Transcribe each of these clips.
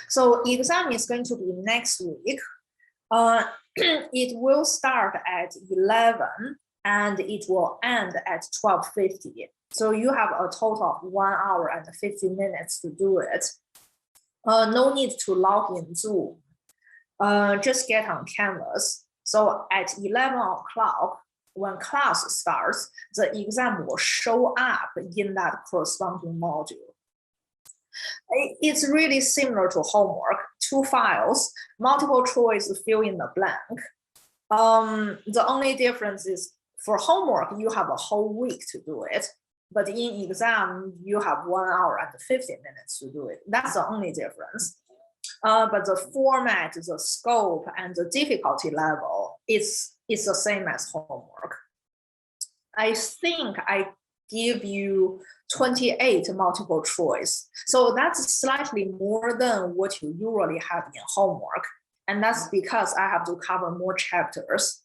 So exam is going to be next week. It will start at 11 and it will end at 12:50. So you have a total of 1 hour and 50 minutes to do it. No need to log in Zoom. Just get on Canvas. So at 11 o'clock, when class starts, the exam will show up in that corresponding module. It's really similar to homework. 2 files, multiple choice, fill in the blank. The only difference is for homework, you have a whole week to do it. But in exam, you have 1 hour and 50 minutes to do it. That's the only difference. But the format, the scope, and the difficulty level is the same as homework. I think I give you 28 multiple choice. So that's slightly more than what you usually have in homework. And that's because I have to cover more chapters.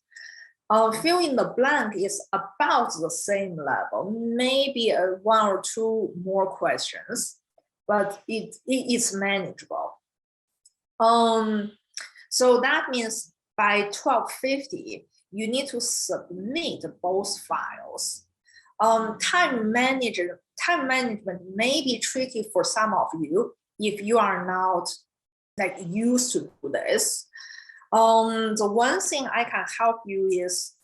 Fill in the blank is about the same level, maybe 1 or 2 more questions, but it's manageable. So that means by 12:50, you need to submit both files. Time management may be tricky for some of you if you are not like used to do this. The one thing I can help you is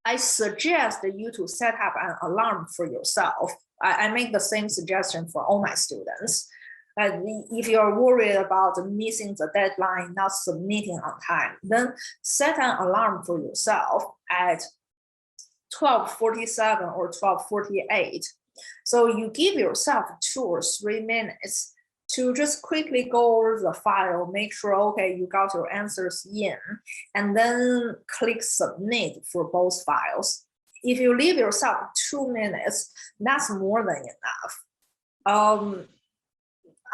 I suggest you to set up an alarm for yourself. I make the same suggestion for all my students. If you're worried about missing the deadline, not submitting on time, then set an alarm for yourself at 12:47 or 12:48. So you give yourself 2 or 3 minutes to just quickly go over the file, make sure, okay, you got your answers in, and then click submit for both files. If you leave yourself 2 minutes, that's more than enough.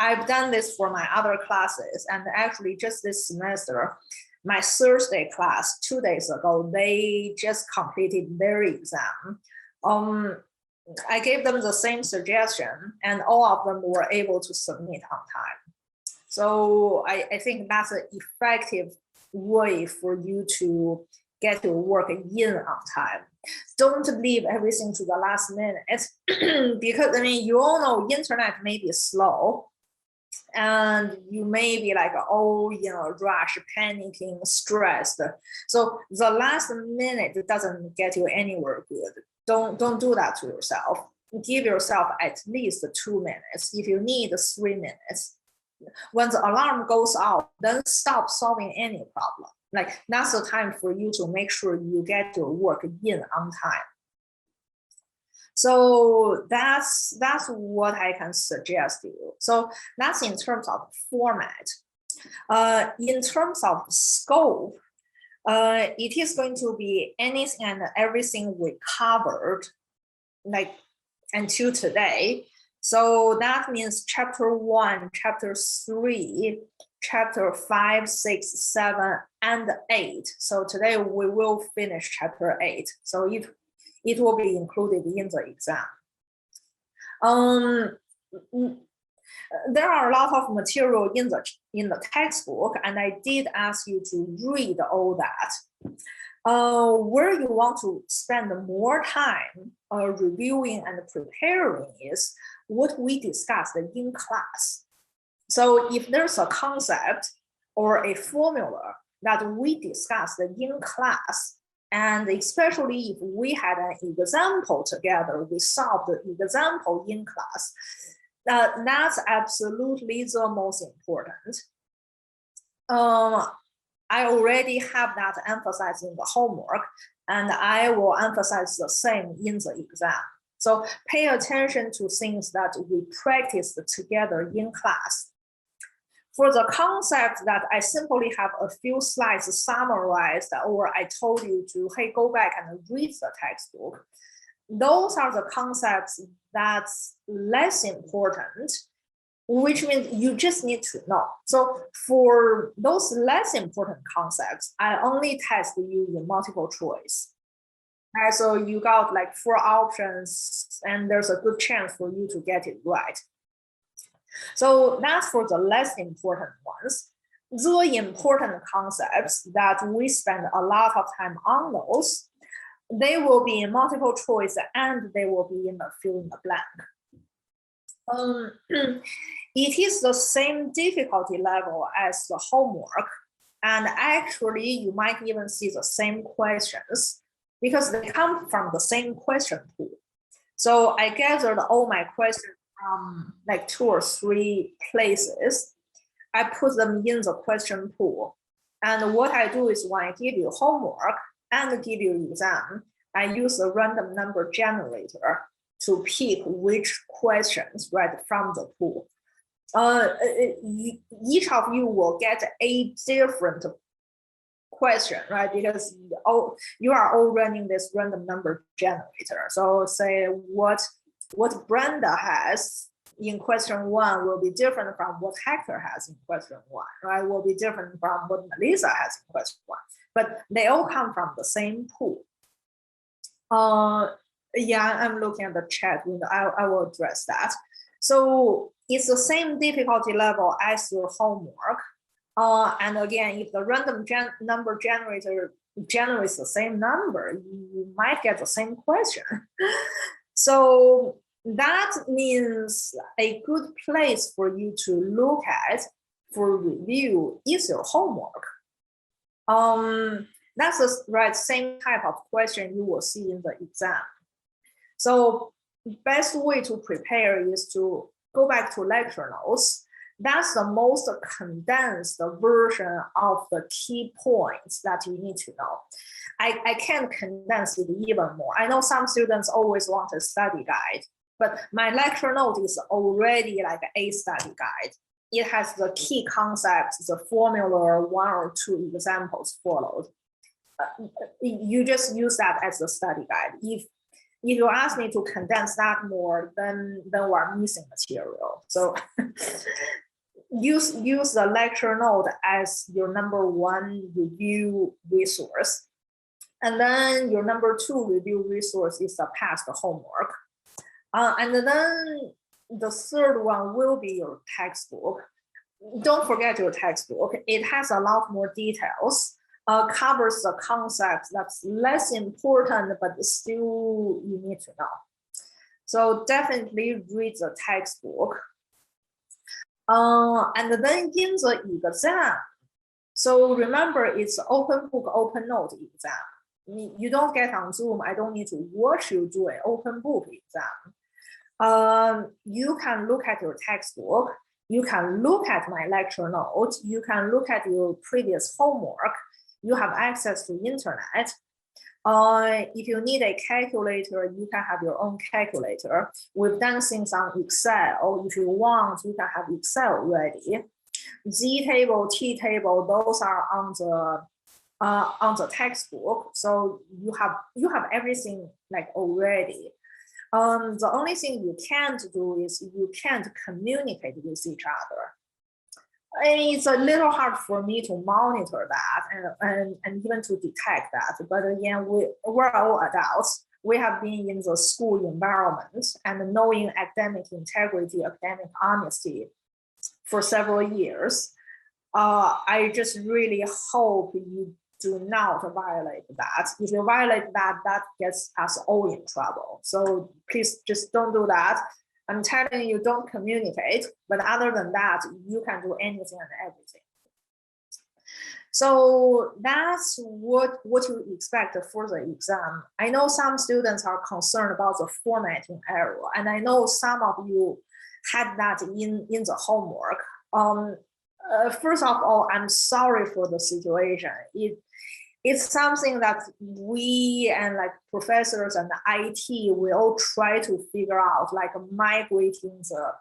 I've done this for my other classes, and actually just this semester, my Thursday class 2 days ago, they just completed their exam. I gave them the same suggestion, and all of them were able to submit on time. So I think that's an effective way for you to get your work in on time. Don't leave everything to the last minute because I mean, you all know internet may be slow and you may be like, oh, rush, panicking, stressed. So the last minute doesn't get you anywhere good. Don't do that to yourself. Give yourself at least 2 minutes. If you need 3 minutes, when the alarm goes off, then stop solving any problem. Like that's the time for you to make sure you get your work in on time. So that's what I can suggest to you. So that's in terms of format. In terms of scope, it is going to be anything and everything we covered like until today. So that means chapter 1, chapter 3, chapter 5, 6, 7, and 8. So today we will finish chapter 8. So it will be included in the exam. There are a lot of material in the textbook, and I did ask you to read all that. Where you want to spend more time reviewing and preparing is what we discussed in class. So if there's a concept or a formula that we discussed in class, and especially if we had an example together, we solved the example in class, that's absolutely the most important. I already have that emphasized in the homework, and I will emphasize the same in the exam. So pay attention to things that we practiced together in class. For the concept that I simply have a few slides summarized, or I told you to, hey, go back and read the textbook, those are the concepts that's less important, which means you just need to know. So for those less important concepts, I only test you in multiple choice. So you got like 4 options, and there's a good chance for you to get it right. So that's for the less important ones. The important concepts that we spend a lot of time on those, they will be in multiple choice and they will be in the fill in the blank. It is the same difficulty level as the homework. And actually, you might even see the same questions because they come from the same question pool. So I gathered all my questions from like 2 or 3 places. I put them in the question pool. And what I do is when I give you homework and give you exam, I use a random number generator to pick which questions right from the pool. Each of you will get a different question, right? Because you are all running this random number generator. So say what Brenda has in question 1 will be different from what Hector has in question 1, right? Will be different from what Melissa has in question 1, but they all come from the same pool. Yeah, I'm looking at the chat window. I will address that. So it's the same difficulty level as your homework. And again, if the random number generator generates the same number, you might get the same question. So that means a good place for you to look at for review is your homework. That's the same type of question you will see in the exam. So best way to prepare is to go back to lecture notes. That's the most condensed version of the key points that you need to know. I can't condense it even more. I know some students always want a study guide, but my lecture note is already like a study guide. It has the key concepts, the formula, 1 or 2 examples followed. You just use that as a study guide. If you ask me to condense that more, then we're missing material. So use the lecture note as your number 1 review resource. And then your number 2 review resource is the past homework. And then the 3rd one will be your textbook. Don't forget your textbook. It has a lot more details. Covers the concepts that's less important, but still you need to know. So definitely read the textbook. And then in the exam, so remember it's open book, open note exam. You don't get on Zoom. I don't need to watch you do an open book exam. You can look at your textbook. You can look at my lecture notes. You can look at your previous homework. You have access to internet. If you need a calculator, you can have your own calculator. We've done things on Excel. If you want, you can have Excel ready. Z table, T table, those are on the textbook. So you have everything like already. The only thing you can't do is you can't communicate with each other. It's a little hard for me to monitor that and even to detect that. But again, we're all adults. We have been in the school environment and knowing academic integrity, academic honesty for several years. I just really hope you do not violate that. If you violate that, that gets us all in trouble. So please just don't do that. I'm telling you, don't communicate, but other than that, you can do anything and everything. So that's what you expect for the exam. I know some students are concerned about the formatting error, and I know some of you had that in the homework. First of all, I'm sorry for the situation. It's something that we and like professors and IT will try to figure out, like migrating the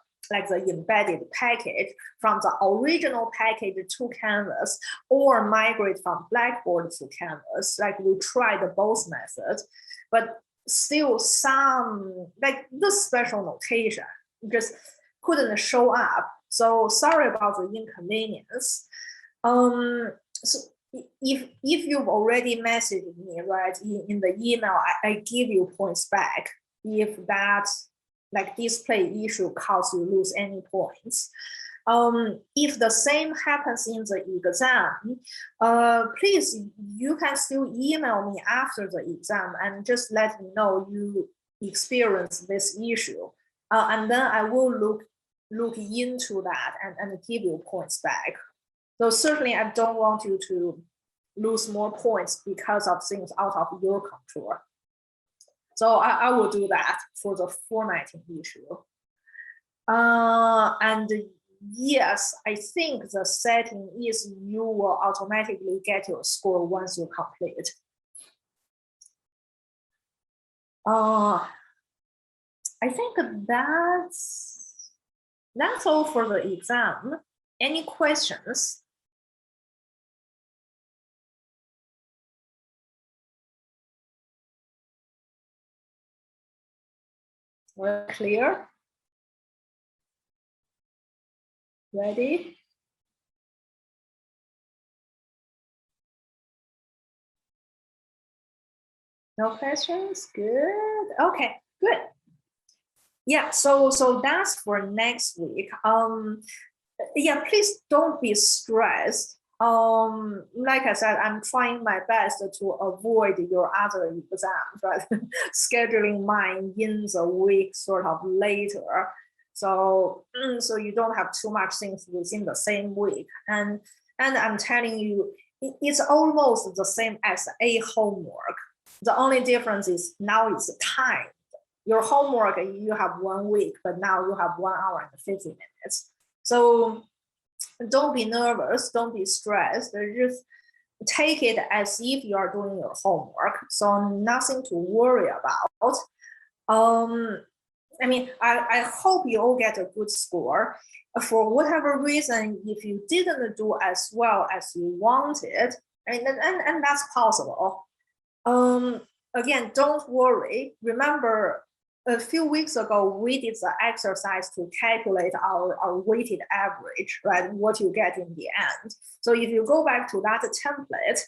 embedded package from the original package to Canvas or migrate from Blackboard to Canvas. Like we tried both methods, but still some, like the special notation just couldn't show up. So sorry about the inconvenience. So if you've already messaged me, right, in the email, I give you points back if that like display issue cause you lose any points. If the same happens in the exam, please, you can still email me after the exam and just let me know you experience this issue. And then I will look into that and give you points back. So certainly I don't want you to lose more points because of things out of your control. So I will do that for the formatting issue. And yes, I think the setting is you will automatically get your score once you complete. I think that's all for the exam. Any questions? We're clear? Ready? No questions? Good. Okay, good. Yeah, so that's for next week. Yeah, please don't be stressed. Like I said, I'm trying my best to avoid your other exams, right? Scheduling mine in the week sort of later. So you don't have too much things within the same week. And I'm telling you, it's almost the same as a homework. The only difference is now it's time. Your homework, you have 1 week, but now you have 1 hour and 50 minutes. So don't be nervous, don't be stressed. Just take it as if you are doing your homework. So nothing to worry about. I mean, I hope you all get a good score. For whatever reason, if you didn't do as well as you wanted, and that's possible. Again, don't worry. Remember, a few weeks ago, we did the exercise to calculate our weighted average, right? What you get in the end. So if you go back to that template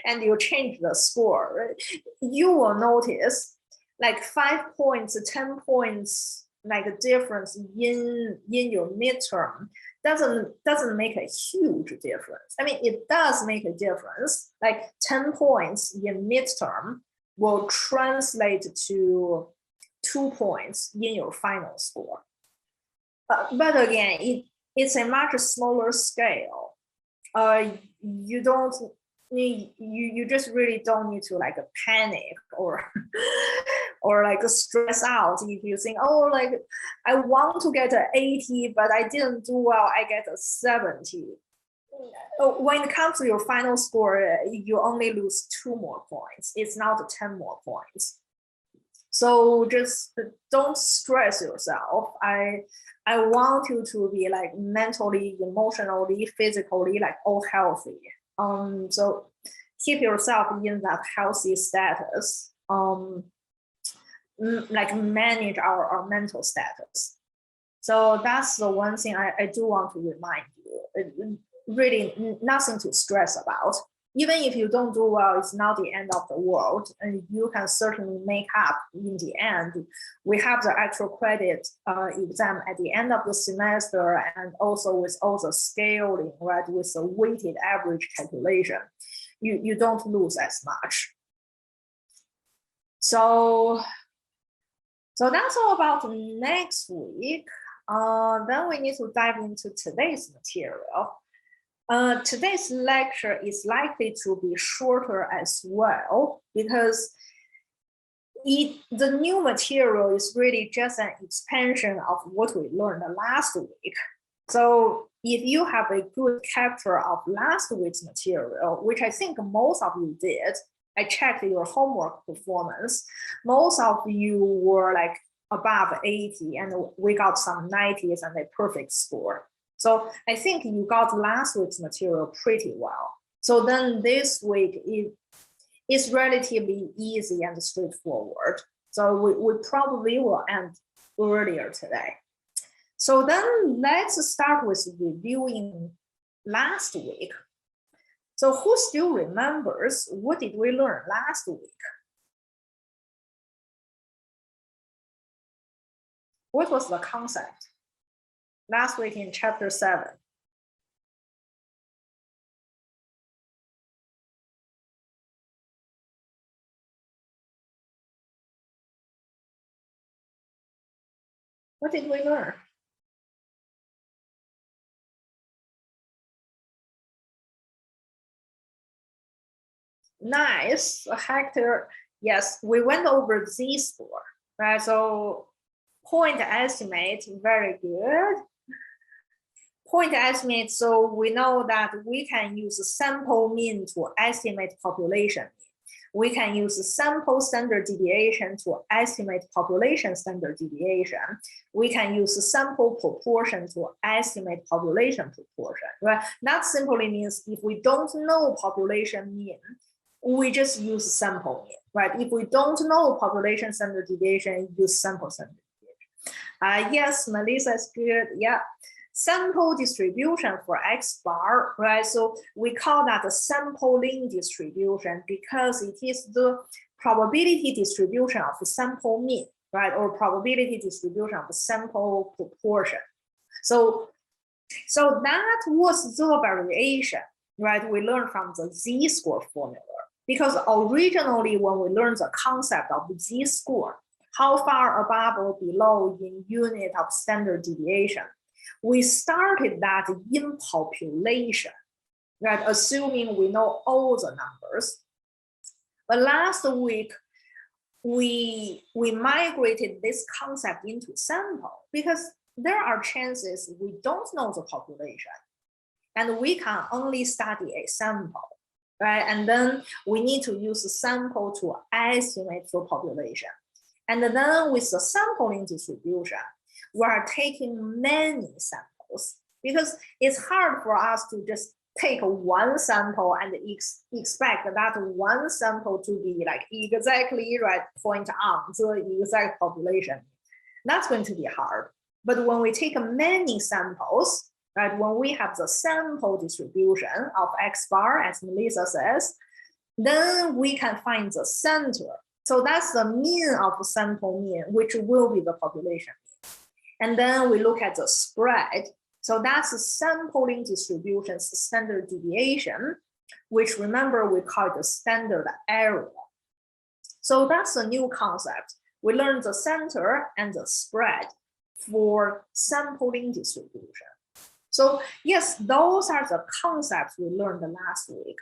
and you change the score, you will notice like 5 points, 10 points, like a difference in your midterm doesn't make a huge difference. I mean, it does make a difference. Like 10 points in midterm will translate to 2 points in your final score. But again, it's a much smaller scale. You don't need, you just really don't need to like panic or like stress out if you think, oh, like I want to get an 80, but I didn't do well, I get a 70. When it comes to your final score, you only lose 2 more points. It's not 10 more points. So just don't stress yourself. I want you to be like mentally, emotionally, physically, like all healthy. So keep yourself in that healthy status. Like manage our mental status. So that's the one thing I do want to remind you. Really nothing to stress about. Even if you don't do well, it's not the end of the world, and you can certainly make up in the end. We have the actual credit exam at the end of the semester, and also with all the scaling, right, with the weighted average calculation, you don't lose as much. So that's all about next week. Then we need to dive into today's material. Today's lecture is likely to be shorter as well because the new material is really just an expansion of what we learned last week. So if you have a good capture of last week's material, which I think most of you did, I checked your homework performance. Most of you were like above 80 and we got some 90s and a perfect score. So I think you got last week's material pretty well. So then this week is relatively easy and straightforward. So we probably will end earlier today. So then let's start with reviewing last week. So who still remembers what did we learn last week? What was the concept? Last week in chapter 7. What did we learn? Nice, Hector. Yes, we went over z-score, right? So point estimate, very good. Point estimate, so we know that we can use sample mean to estimate population. We can use sample standard deviation to estimate population standard deviation. We can use sample proportion to estimate population proportion, right? That simply means if we don't know population mean, we just use sample mean, right? If we don't know population standard deviation, use sample standard deviation. Yes, Melissa is good, yeah. Sample distribution for X bar, right? So we call that a sampling distribution because it is the probability distribution of the sample mean, right? Or probability distribution of the sample proportion. So that was the variation, right? We learned from the z-score formula because originally when we learned the concept of the z-score, how far above or below in unit of standard deviation, we started that in population, right? Assuming we know all the numbers. But last week, we migrated this concept into sample because there are chances we don't know the population and we can only study a sample, right? And then we need to use the sample to estimate the population. And then with the sampling distribution, we are taking many samples because it's hard for us to just take one sample and expect that one sample to be like exactly right point on the exact population. That's going to be hard. But when we take many samples, right, when we have the sample distribution of X bar, as Melissa says, then we can find the center. So that's the mean of the sample mean, which will be the population mean. And then we look at the spread. So that's the sampling distribution's standard deviation, which remember we call it the standard error. So that's a new concept. We learned the center and the spread for sampling distribution. So yes, those are the concepts we learned last week.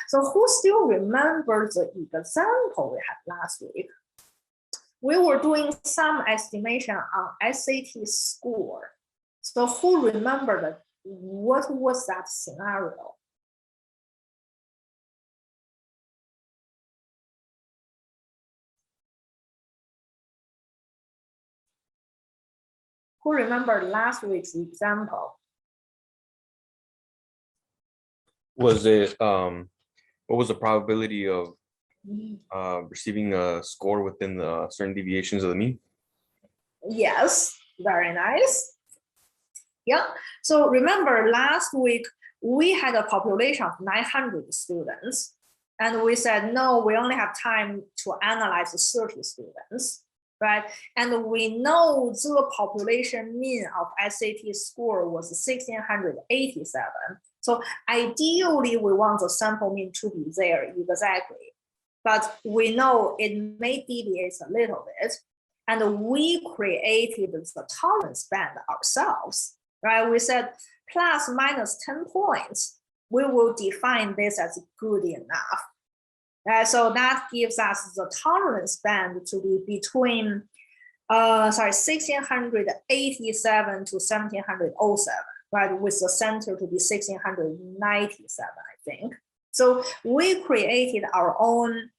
So who still remembers the example we had last week? We were doing some estimation on SAT score. So who remembered what was that scenario? Who remembered last week's example? Was it what was the probability of receiving a score within the certain deviations of the mean? Yes, very nice. Yeah, so remember last week we had a population of 900 students and we said, no, we only have time to analyze 30 students, right? And we know the population mean of SAT score was 1687. So ideally we want the sample mean to be there exactly, but we know it may deviate a little bit. And we created the tolerance band ourselves, right? We said plus minus 10 points, we will define this as good enough. So that gives us the tolerance band to be between 1687 to 1707, right? With the center to be 1697, I think. So we created our own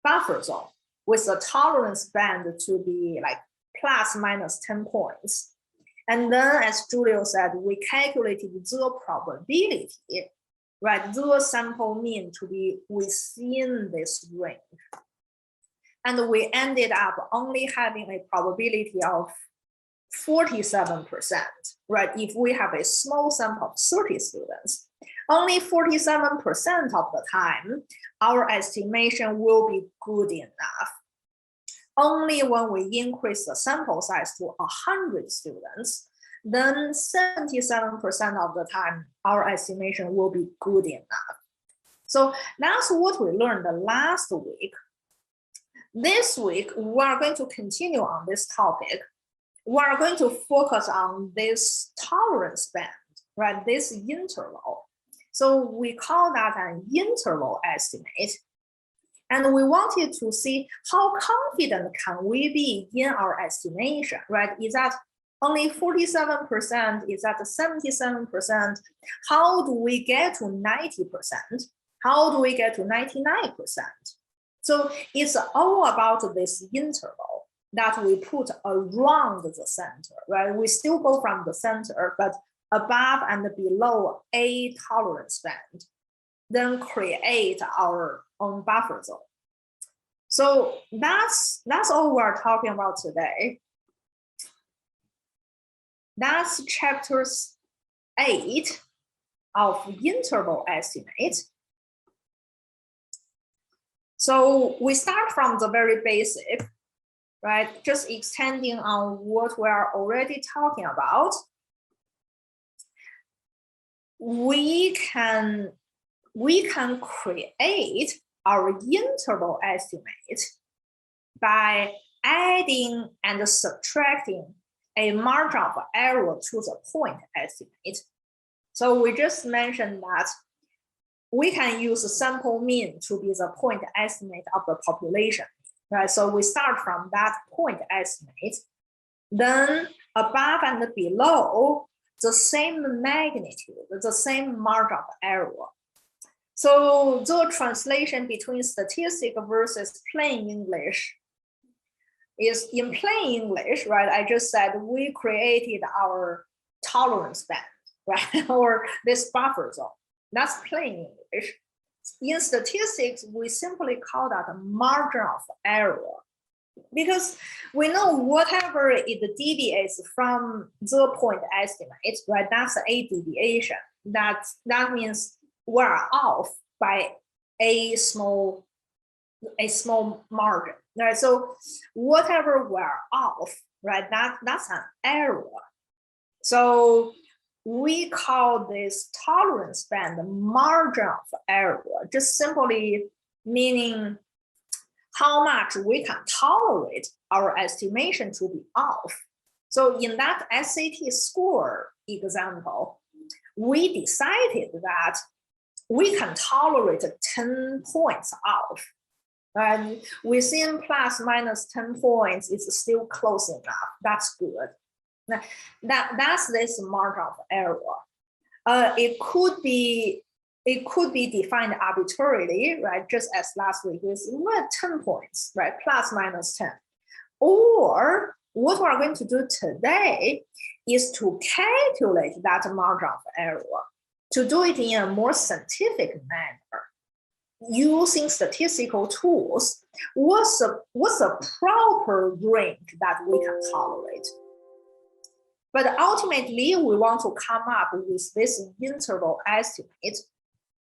buffer zone with the tolerance band to be like plus minus 10 points. And then as Julio said, we calculated the probability, right? The sample mean to be within this range. And we ended up only having a probability of 47%, right? If we have a small sample of 30 students, only 47% of the time, our estimation will be good enough. only when we increase the sample size to 100 students, then 77% of the time, our estimation will be good enough. So that's what we learned last week. This week, we are going to continue on this topic. We are going to focus on this tolerance band, right? This interval. So we call that an interval estimate. And we wanted to see how confident can we be in our estimation, right? Is that only 47%? Is that 77%? How do we get to 90%? How do we get to 99%? So it's all about this interval that we put around the center, right? We still go from the center, but above and below a tolerance band, then create our own buffer zone. So that's all we're talking about today. That's chapter 8 of interval estimate. So we start from the very basic, right? Just extending on what we are already talking about. We can create our interval estimate by adding and subtracting a margin of error to the point estimate. So we just mentioned that we can use a sample mean to be the point estimate of the population, right? So we start from that point estimate, then above and below the same magnitude, the same margin of error. So the translation between statistic versus plain English is in plain English, right? I just said we created our tolerance band, right? Or this buffer zone. That's plain English. In statistics, we simply call that a margin of error, because we know whatever it deviates from the point estimate, right? That's a deviation. That means we're off by a small margin, right? So whatever we're off, right? That's an error. So we call this tolerance band margin of error, just simply meaning how much we can tolerate our estimation to be off. So in that SAT score example, we decided that we can tolerate 10 points off. And within plus minus 10 points, it's still close enough. That's good. That's this margin of error. It could be defined arbitrarily, right? Just as last week with 10 points, right? Plus minus 10. Or what we're going to do today is to calculate that margin of error, to do it in a more scientific manner, using statistical tools. What's the proper range that we can tolerate? But ultimately, we want to come up with this interval estimate,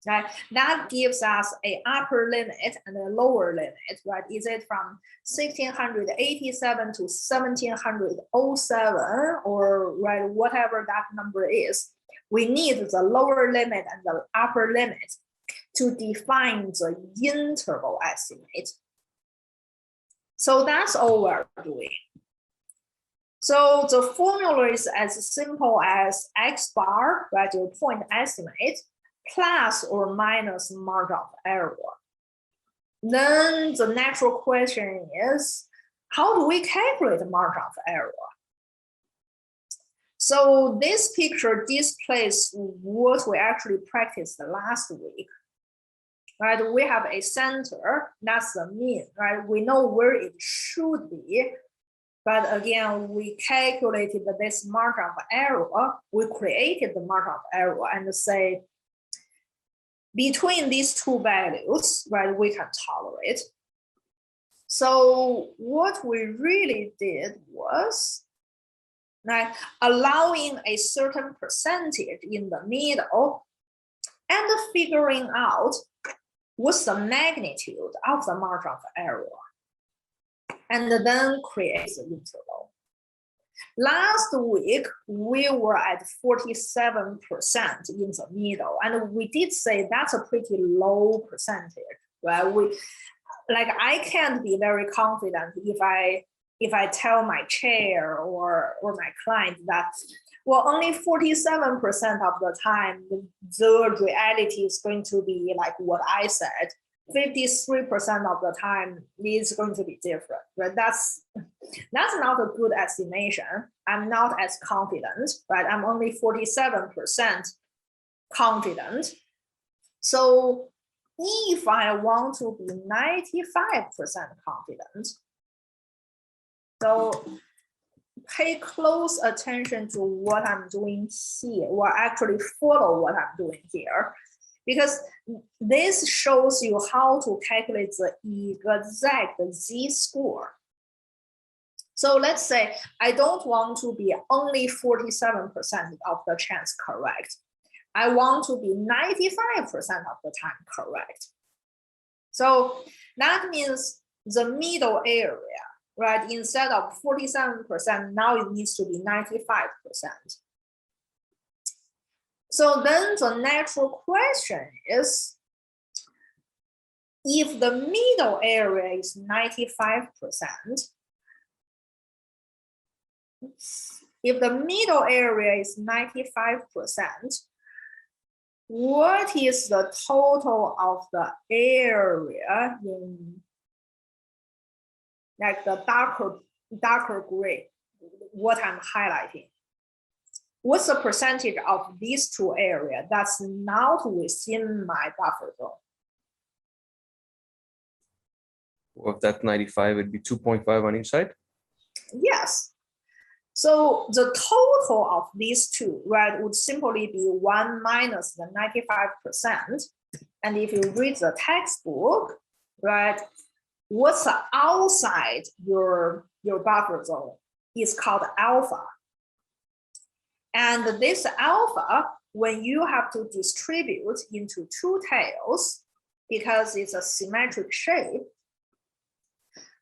right? That gives us an upper limit and a lower limit, right? Is it from 1687 to 1707, or right, whatever that number is? We need the lower limit and the upper limit to define the interval estimate. So that's all we're doing. So the formula is as simple as X bar, right, your point estimate, plus or minus margin of error. Then the natural question is, how do we calculate the margin of error? So this picture displays what we actually practiced last week. Right, we have a center, that's the mean, right? We know where it should be. But again, we calculated this margin of error, we created the margin of error and say, between these two values, right, we can tolerate. So what we really did was, right, allowing a certain percentage in the middle and figuring out what's the magnitude of the margin of error. and then create the interval. Last week, we were at 47% in the middle, and we did say that's a pretty low percentage, right? I can't be very confident if I tell my chair or my client that, well, only 47% of the time, the reality is going to be like what I said. 53% of the time is going to be different, right? That's not a good estimation. I'm not as confident, right? I'm only 47% confident. So if I want to be 95% confident, so pay close attention to what I'm doing here, or actually follow what I'm doing here, because this shows you how to calculate the exact z-score. So let's say I don't want to be only 47% of the chance correct. I want to be 95% of the time correct. So that means the middle area, right? Instead of 47%, now it needs to be 95%. So then the natural question is, if the middle area is 95%, if the middle area is 95%, what is the total of the area in like the darker gray, what I'm highlighting? What's the percentage of these two areas that's not within my buffer zone? Well, if that's 95, it'd be 2.5 on each side. Yes. So the total of these two, right, would simply be 1 minus the 95%. And if you read the textbook, right, what's outside your buffer zone is called alpha. And this alpha, when you have to distribute into two tails, because it's a symmetric shape,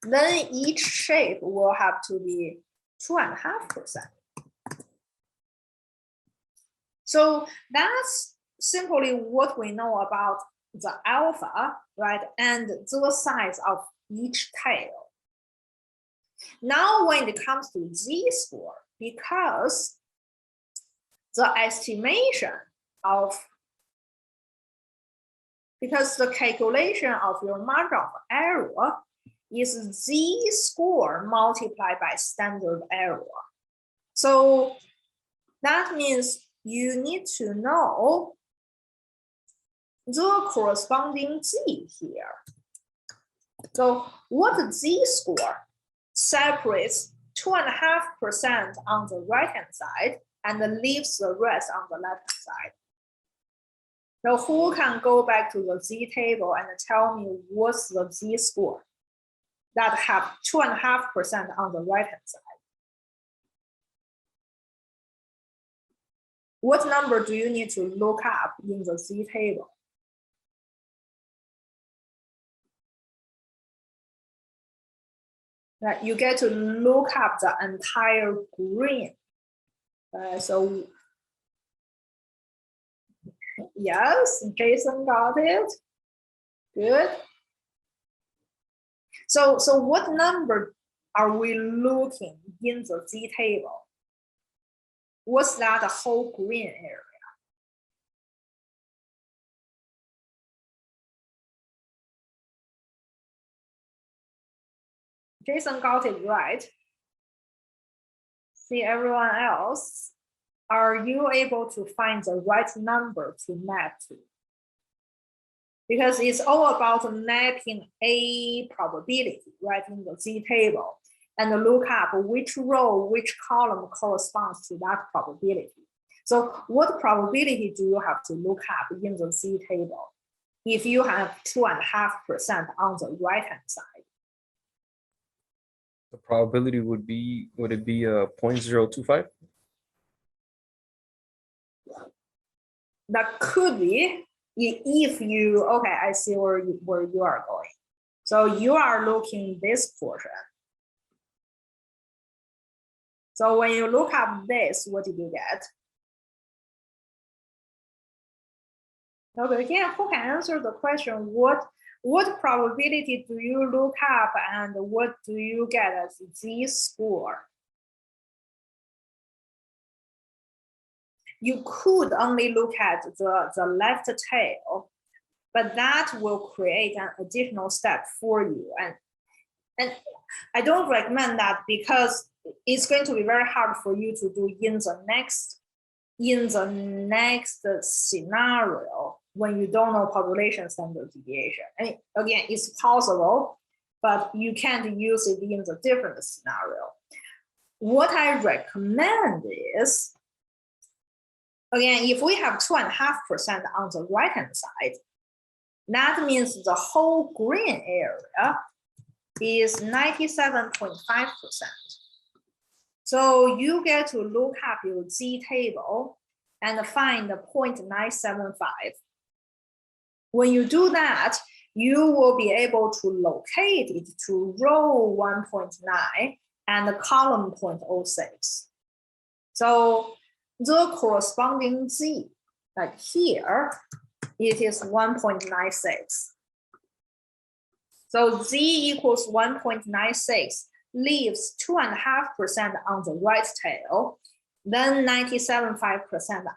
then each shape will have to be 2.5%. So that's simply what we know about the alpha, right, and the size of each tail. Now, when it comes to z-score, because the estimation of, because the calculation of your margin of error is z-score multiplied by standard error. So that means you need to know the corresponding z here. So what z-score separates 2.5% on the right-hand side and leaves the rest on the left-hand side? So who can go back to the z table and tell me what's the z-score that have 2.5% on the right-hand side? What number do you need to look up in the z table? Right, you get to look up the entire green. So yes, Jason got it. Good. So what number are we looking in the z table? What's that whole green area? Jason got it right. See, everyone else, are you able to find the right number to map to? Because it's all about mapping a probability, right, in the z table, and look up which row, which column corresponds to that probability. So what probability do you have to look up in the z table if you have 2.5% on the right-hand side? The probability would it be 0.025? That could be, if you, okay, I see where you are going. So you are looking this portion. So when you look up this, what did you get? Okay, again, who can answer the question? What probability do you look up and what do you get as z-score? You could only look at the left tail, but that will create an additional step for you. And I don't recommend that because it's going to be very hard for you to do in the next scenario when you don't know population standard deviation. And again, it's possible, but you can't use it in the different scenario. What I recommend is, again, if we have 2.5% on the right-hand side, that means the whole green area is 97.5%. So you get to look up your Z table and find the 0.975. When you do that, you will be able to locate it to row 1.9 and column 0.06. So the corresponding Z, like here, it is 1.96. So Z equals 1.96, leaves 2.5% on the right tail, then 97.5%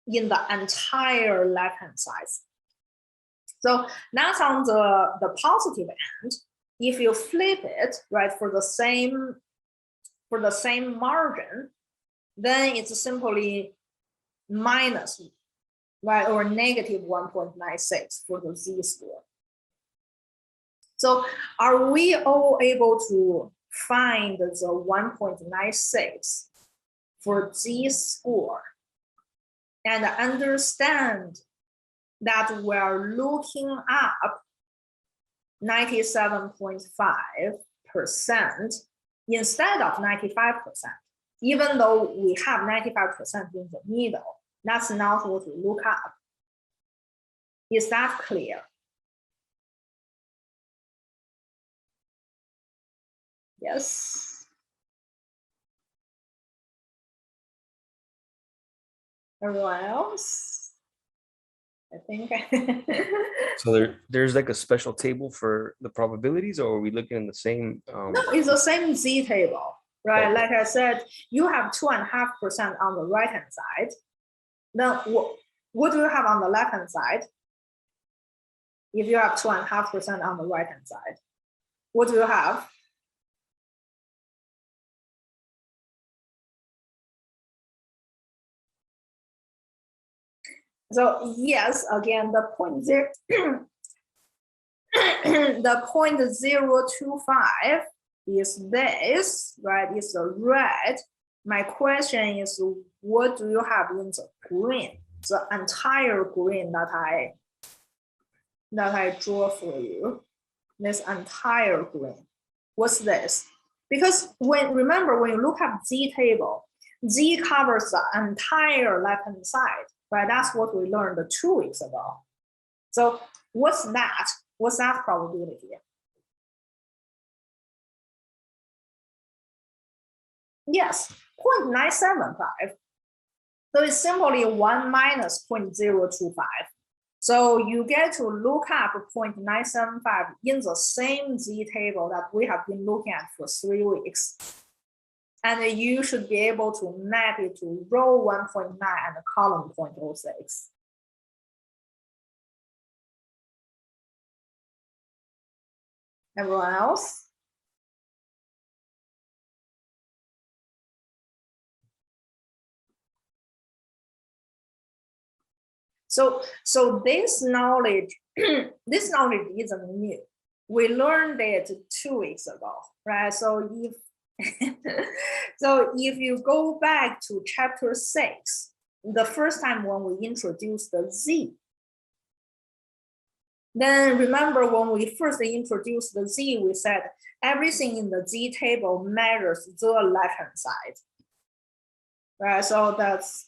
in the entire left-hand side. So that's on the positive end. If you flip it, right, for the same margin, then it's simply minus, right, or negative 1.96 for the z-score. So are we all able to find the 1.96 for z-score and understand that we're looking up 97.5% instead of 95%, even though we have 95% in the middle? That's not what we look up. Is that clear? Yes. Everyone else? I think. So there's like a special table for the probabilities, or are we looking in the same? No, it's the same Z table, right? Okay. Like I said, you have 2.5% on the right-hand side. Then what do you have on the left-hand side? If you have 2.5% on the right-hand side, what do you have? So yes, again, the point zero, the 0.025 is this, right? It's the red. My question is, what do you have in the green? The entire green that I draw for you. This entire green. What's this? Because remember when you look at Z table, Z covers the entire left-hand side, right? That's what we learned 2 weeks ago. So what's that? What's that probability? Yes, 0.975. So it's simply 1 minus 0.025. So you get to look up 0.975 in the same Z table that we have been looking at for 3 weeks. And you should be able to map it to row 1.9 and column 0.06. Everyone else? So this knowledge, this knowledge isn't new. We learned it 2 weeks ago, right? So if you go back to chapter 6, the first time when we introduced the Z, then remember when we first introduced the Z, we said everything in the Z table measures the left-hand side, right? So that's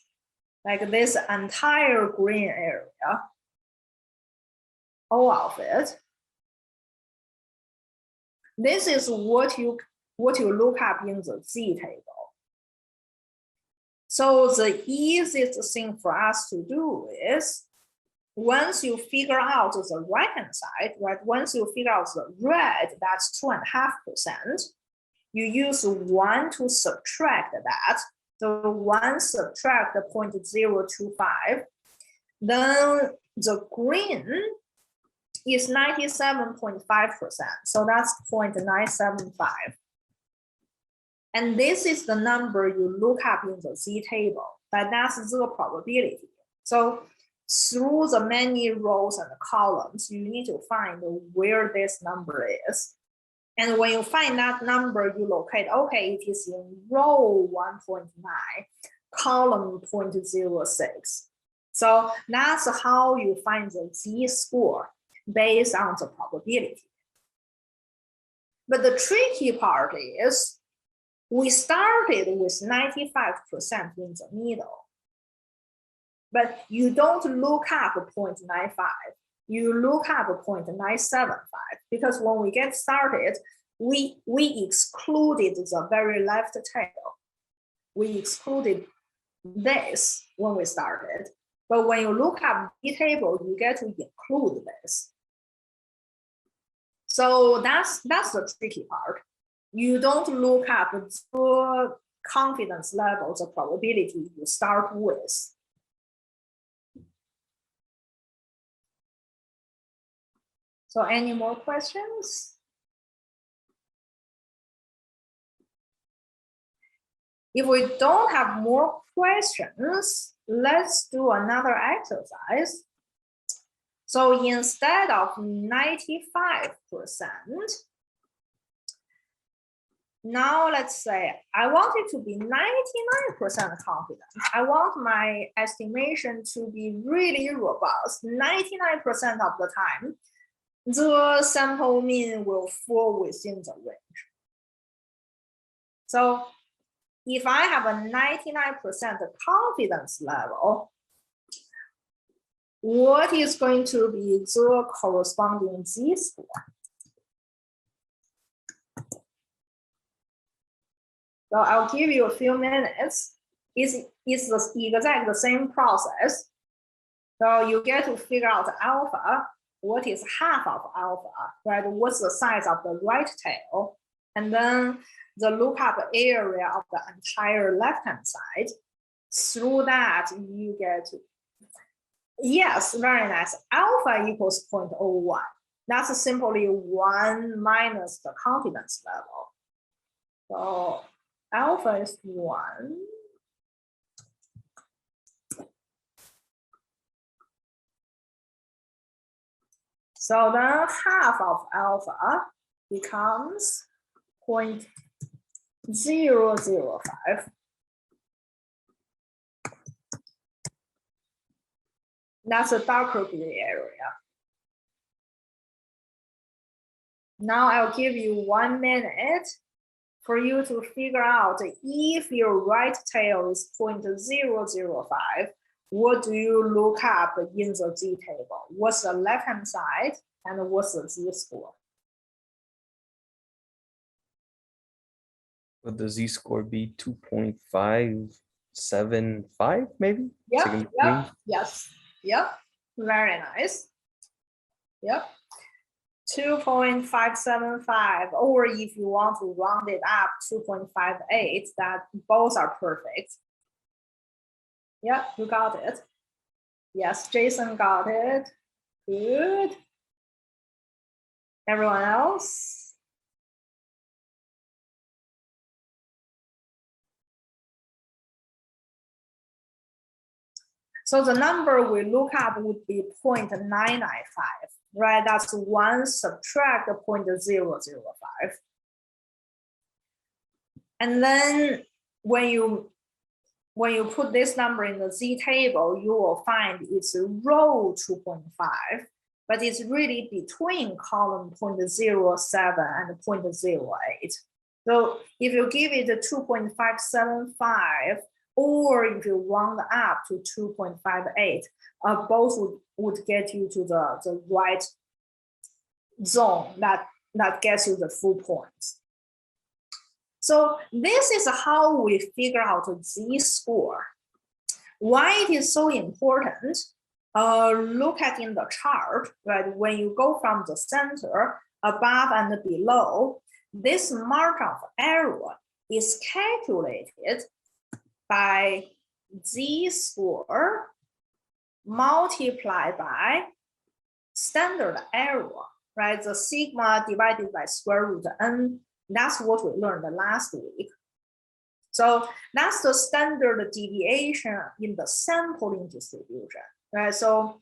like this entire green area, all of it. This is what you look up in the Z table. So the easiest thing for us to do is, once you figure out the right-hand side, right? Once you figure out the red, that's 2.5%. You use 1 to subtract that. So 1 subtract 0.025. Then the green is 97.5%. So that's 0.975. And this is the number you look up in the Z table, but that's the probability. So through the many rows and columns, you need to find where this number is. And when you find that number, you locate, okay, it is in row 1.9, column 0.06. So that's how you find the Z-score based on the probability. But the tricky part is, we started with 95% in the middle, but you don't look up 0.95. You look up 0.975, because when we get started, we excluded the very left tail. We excluded this when we started, but when you look up the table, you get to include this. So that's the tricky part. You don't look up the confidence level, the probability you start with. So any more questions? If we don't have more questions, let's do another exercise. So instead of 95%, now let's say I want it to be 99% confident. I want my estimation to be really robust. 99% of the time, the sample mean will fall within the range. So if I have a 99% confidence level, what is going to be the corresponding Z-score? So I'll give you a few minutes. It's the exact same process. So you get to figure out alpha. What is half of alpha, right? What's the size of the right tail? And then the lookup area of the entire left-hand side. Through that, you get, yes, very nice. Alpha equals 0.01. That's simply 1 minus the confidence level. So alpha is 1. So then half of alpha becomes 0.005. That's a darker blue area. Now I'll give you 1 minute for you to figure out if your right tail is 0.005. What do you look up in the Z table? What's the left-hand side and what's the Z-score? Would the Z-score be 2.575 maybe? Yep, yes, yep, very nice. Yep, 2.575, or if you want to round it up, 2.58, that both are perfect. Yeah, you got it. Yes, Jason got it. Good. Everyone else? So the number we look up would be 0.995, right? That's 1 subtract 0.005. And then when you put this number in the Z table, you will find it's row 2.5, but it's really between column 0.07 and 0.08. So if you give it a 2.575, or if you round up to 2.58, both would get you to the right zone that gets you the full points. So this is how we figure out z-score. Why it is so important? Look at in the chart, right? When you go from the center, above and below, this margin of error is calculated by z-score multiplied by standard error, right? The sigma divided by square root n. That's what we learned last week. So that's the standard deviation in the sampling distribution, right? So,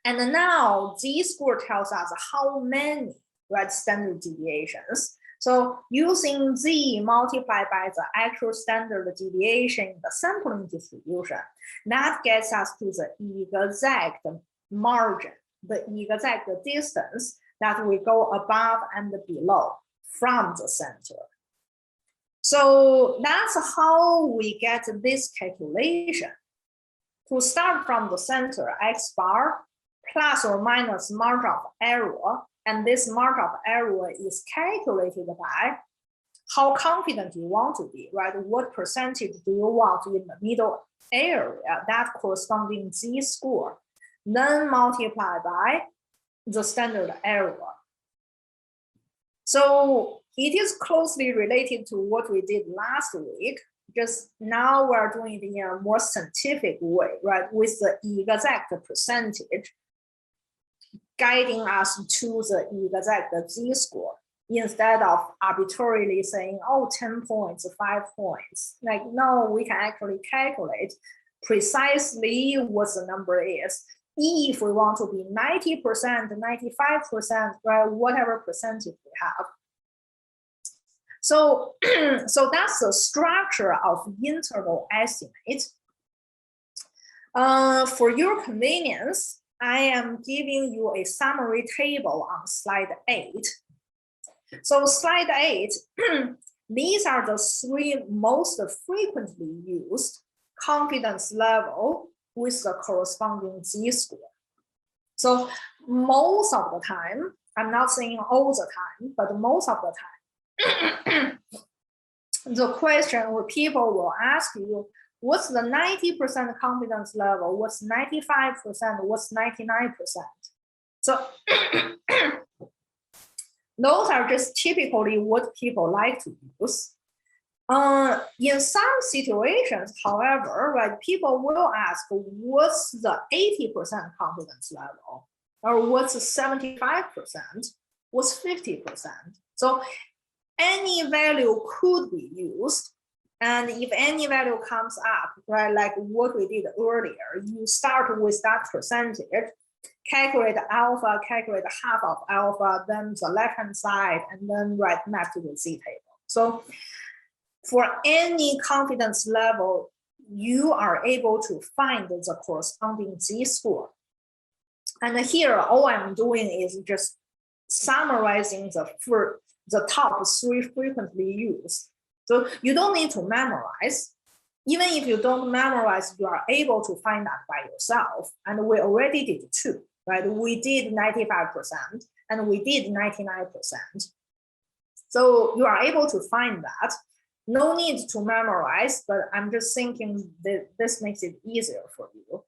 and now z-score tells us how many, right, standard deviations. So using z multiplied by the actual standard deviation in the sampling distribution, that gets us to the exact margin, the exact distance that we go above and below from the center. So that's how we get this calculation. To start from the center, x bar plus or minus margin of error, and this margin of error is calculated by how confident you want to be, right? What percentage do you want in the middle area, that corresponding z-score, then multiply by the standard error. So it is closely related to what we did last week, just now we're doing it in a more scientific way, right? With the exact percentage guiding us to the exact z-score instead of arbitrarily saying, oh, 10 points, 5 points. Like, no, we can actually calculate precisely what the number is. If we want to be 90%, 95%, right, whatever percentage we have. So, so that's the structure of interval estimate. For your convenience, I am giving you a summary table on slide 8. So slide 8, these are the 3 most frequently used confidence level with the corresponding z-score. So most of the time, I'm not saying all the time, but most of the time, the question where people will ask you, what's the 90% confidence level? What's 95%? What's 99%? So those are just typically what people like to use. In some situations, however, right, people will ask, what's the 80% confidence level? Or what's 75%? What's 50%? So any value could be used. And if any value comes up, right, like what we did earlier, you start with that percentage, calculate alpha, calculate half of alpha, then the left-hand side, and then write map to the z-table. So for any confidence level, you are able to find the corresponding z-score. And here, all I'm doing is just summarizing the top 3 frequently used. So you don't need to memorize. Even if you don't memorize, you are able to find that by yourself. And we already did 2, right? We did 95% and we did 99%. So you are able to find that. No need to memorize, but I'm just thinking that this makes it easier for you.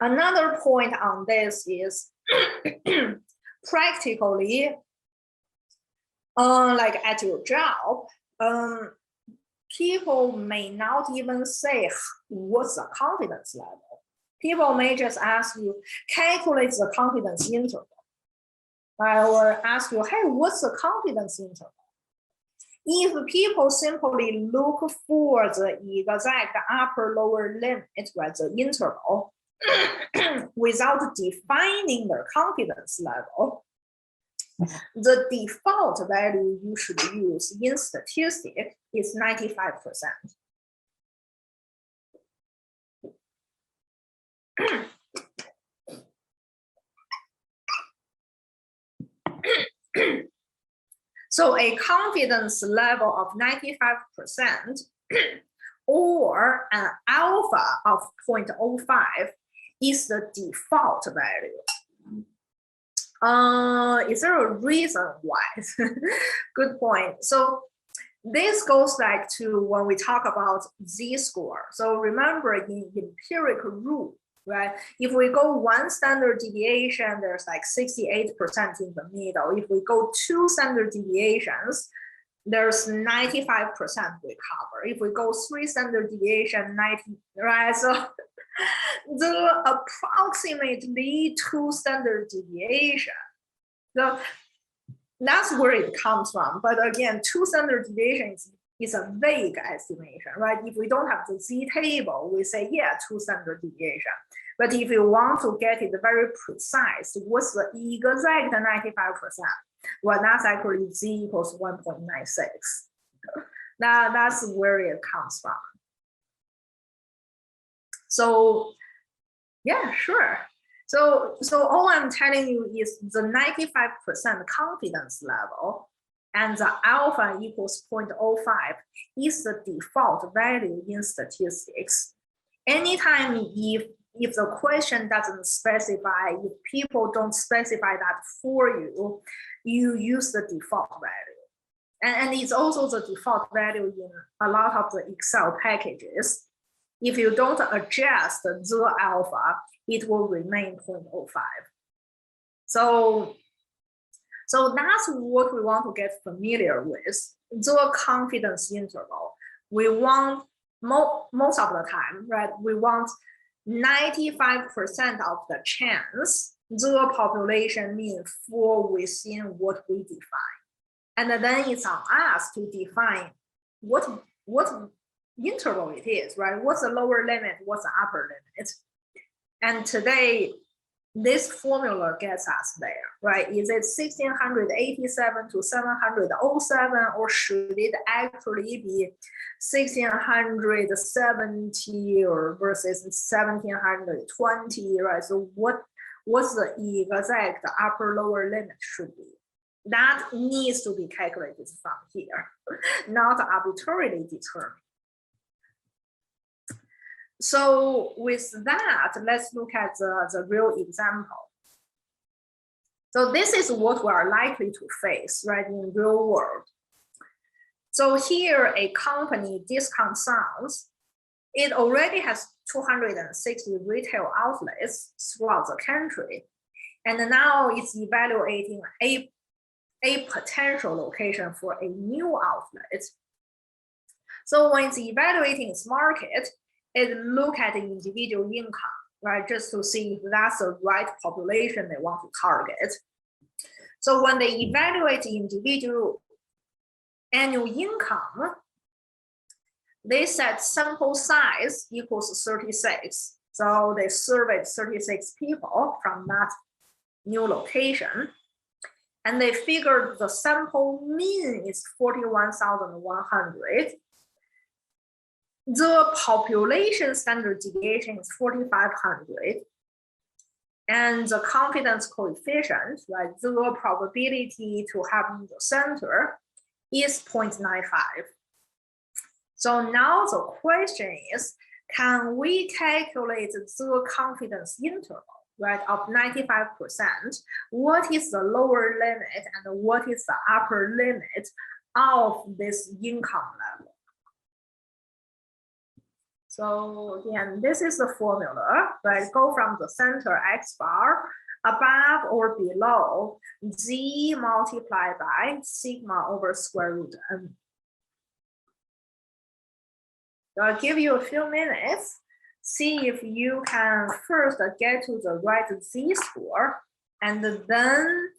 Another point on this is practically, like at your job, people may not even say what's the confidence level. People may just ask you, calculate the confidence interval. Or ask you, hey, what's the confidence interval? If people simply look for the exact upper lower limit, right, the interval, without defining their confidence level, the default value you should use in statistics is 95%. So a confidence level of 95% or an alpha of 0.05 is the default value. Is there a reason why? Good point. So this goes back to when we talk about z-score. So remember in empirical rule, right? If we go one standard deviation, there's like 68% in the middle. If we go two standard deviations, there's 95% recover. If we go three standard deviation, 90, right? So the approximately two standard deviation. So that's where it comes from. But again, two standard deviations is a vague estimation, right? If we don't have the z table, we say, yeah, two standard deviation. But if you want to get it very precise, what's the exact 95%? Well, that's actually z equals 1.96. That's where it comes from. So yeah, sure. So all I'm telling you is the 95% confidence level and the alpha equals 0.05 is the default value in statistics. Anytime if the question doesn't specify, if people don't specify that for you, you use the default value. And it's also the default value in a lot of the Excel packages. If you don't adjust the alpha, it will remain 0.05. So that's what we want to get familiar with. The confidence interval. We want most of the time, right? We want 95% of the chance the population mean fall within what we define. And then it's on us to define what interval it is, right? What's the lower limit? What's the upper limit? And today, this formula gets us there, right? Is it 1687 to 707, or should it actually be 1670 or versus 1720, right? So what's the exact upper lower limit should be? That needs to be calculated from here, not arbitrarily determined. So with that, let's look at the real example. So this is what we are likely to face, right, in real world. So here, a company, Discount Sounds, it already has 260 retail outlets throughout the country. And now it's evaluating a potential location for a new outlet. So when it's evaluating its market, it look at the individual income, right? Just to see if that's the right population they want to target. So when they evaluate the individual annual income, they set sample size equals 36. So they surveyed 36 people from that new location. And they figured the sample mean is 41,100. The population standard deviation is 4,500. And the confidence coefficient, right, the probability to have in the center is 0.95. So now the question is, can we calculate the confidence interval, right, of 95%? What is the lower limit and what is the upper limit of this income level? So again, this is the formula, right? Go from the center X bar, above or below, Z multiplied by sigma over square root n. So I'll give you a few minutes, see if you can first get to the right Z-score, and then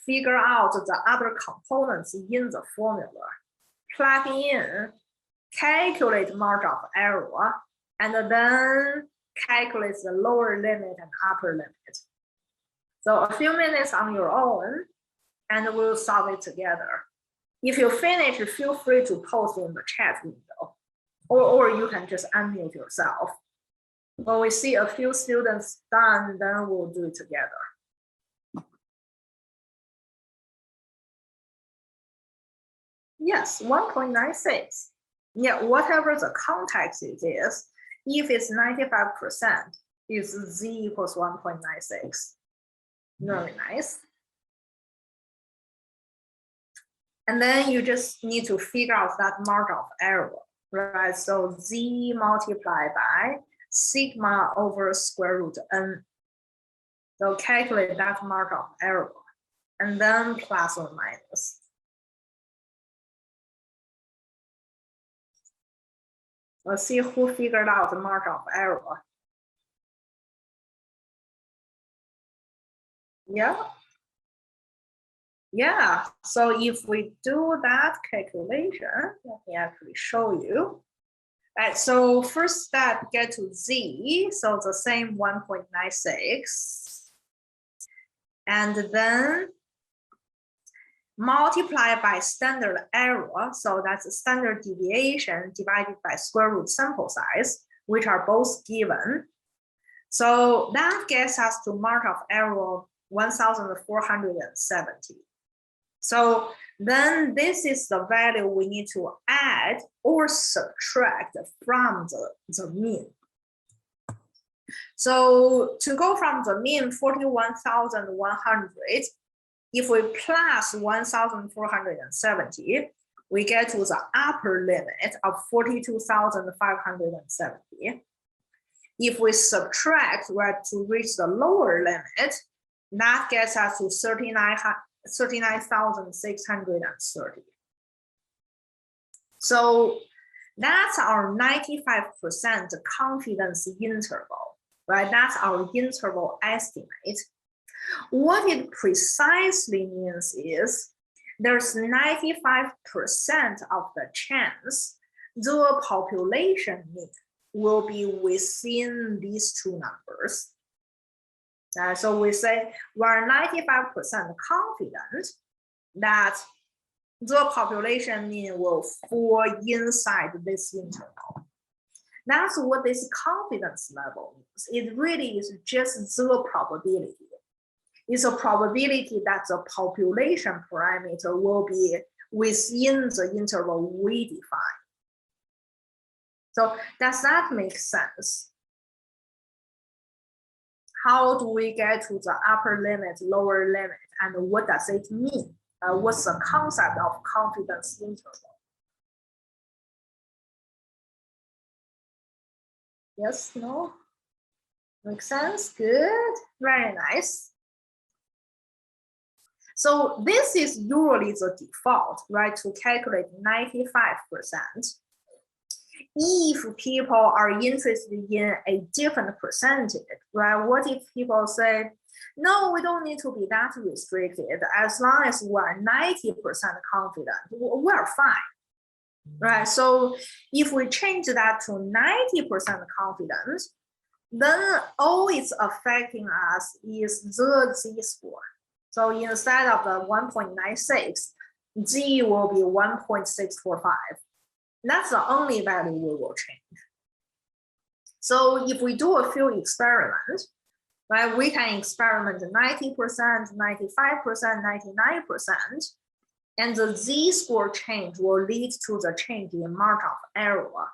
figure out the other components in the formula. Plug in, calculate margin of error, and then calculate the lower limit and upper limit. So a few minutes on your own, and we'll solve it together. If you finish, feel free to post in the chat window, or you can just unmute yourself. When we see a few students done, then we'll do it together. Yes, 1.96. Yeah, whatever the context it is, if it's 95%, is Z equals 1.96. Very nice. And then you just need to figure out that margin of error, right? So z multiplied by sigma over square root n. So calculate that margin of error, and then plus or minus. Let's see who figured out the margin of error. Yeah. Yeah, so if we do that calculation, let me actually show you. Right, so first step, get to z, so the same 1.96. And then multiply by standard error, so that's the standard deviation divided by square root sample size, which are both given. So that gets us to margin of error 1,470. So then this is the value we need to add or subtract from the mean. So to go from the mean 41,100, if we plus 1,470, we get to the upper limit of 42,570. If we subtract, right, to reach the lower limit, that gets us to 39,630. So that's our 95% confidence interval, right? That's our interval estimate. What it precisely means is there's 95% of the chance the population mean will be within these two numbers. So we say we're 95% confident that the population mean will fall inside this interval. That's what this confidence level means. It really is just the probability. It's a probability that the population parameter will be within the interval we define. So does that make sense? How do we get to the upper limit, lower limit, and what does it mean? What's the concept of confidence interval? Yes, no? Makes sense? Good, very nice. So this is usually the default, right, to calculate 95%. If people are interested in a different percentage, right? What if people say, no, we don't need to be that restricted. As long as we're 90% confident, we're fine, right? So if we change that to 90% confidence, then all it's affecting us is the z-score. So instead of the 1.96, z will be 1.645. That's the only value we will change. So if we do a few experiments, right, we can experiment 90%, 95%, 99%, and the z-score change will lead to the change in margin of error.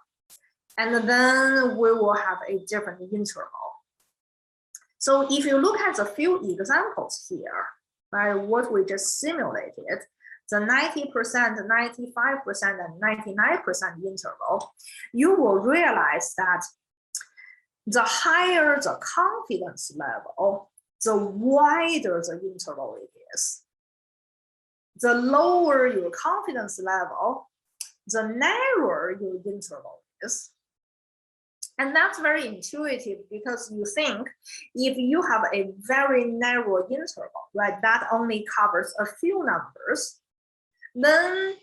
And then we will have a different interval. So if you look at the few examples here, right, what we just simulated, the 90%, 95%, and 99% interval, you will realize that the higher the confidence level, the wider the interval it is. The lower your confidence level, the narrower your interval is. And that's very intuitive because you think if you have a very narrow interval, right, that only covers a few numbers, then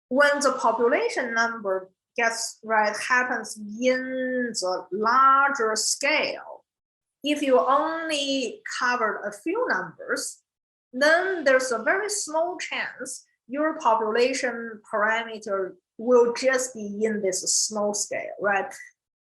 when the population number gets, right, happens in the larger scale, if you only covered a few numbers, then there's a very small chance your population parameter will just be in this small scale, right?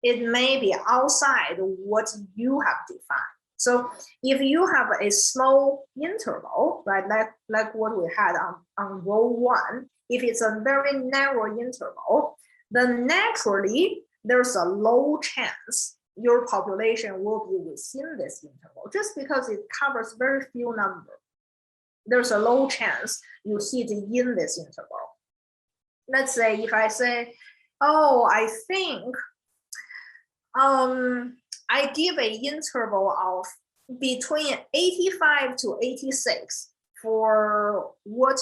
It may be outside what you have defined. So if you have a small interval, right, like what we had on row 1, if it's a very narrow interval, then naturally there's a low chance your population will be within this interval, just because it covers very few numbers. There's a low chance you hit in this interval. Let's say if I say, oh, I think I give an interval of between 85 to 86 for what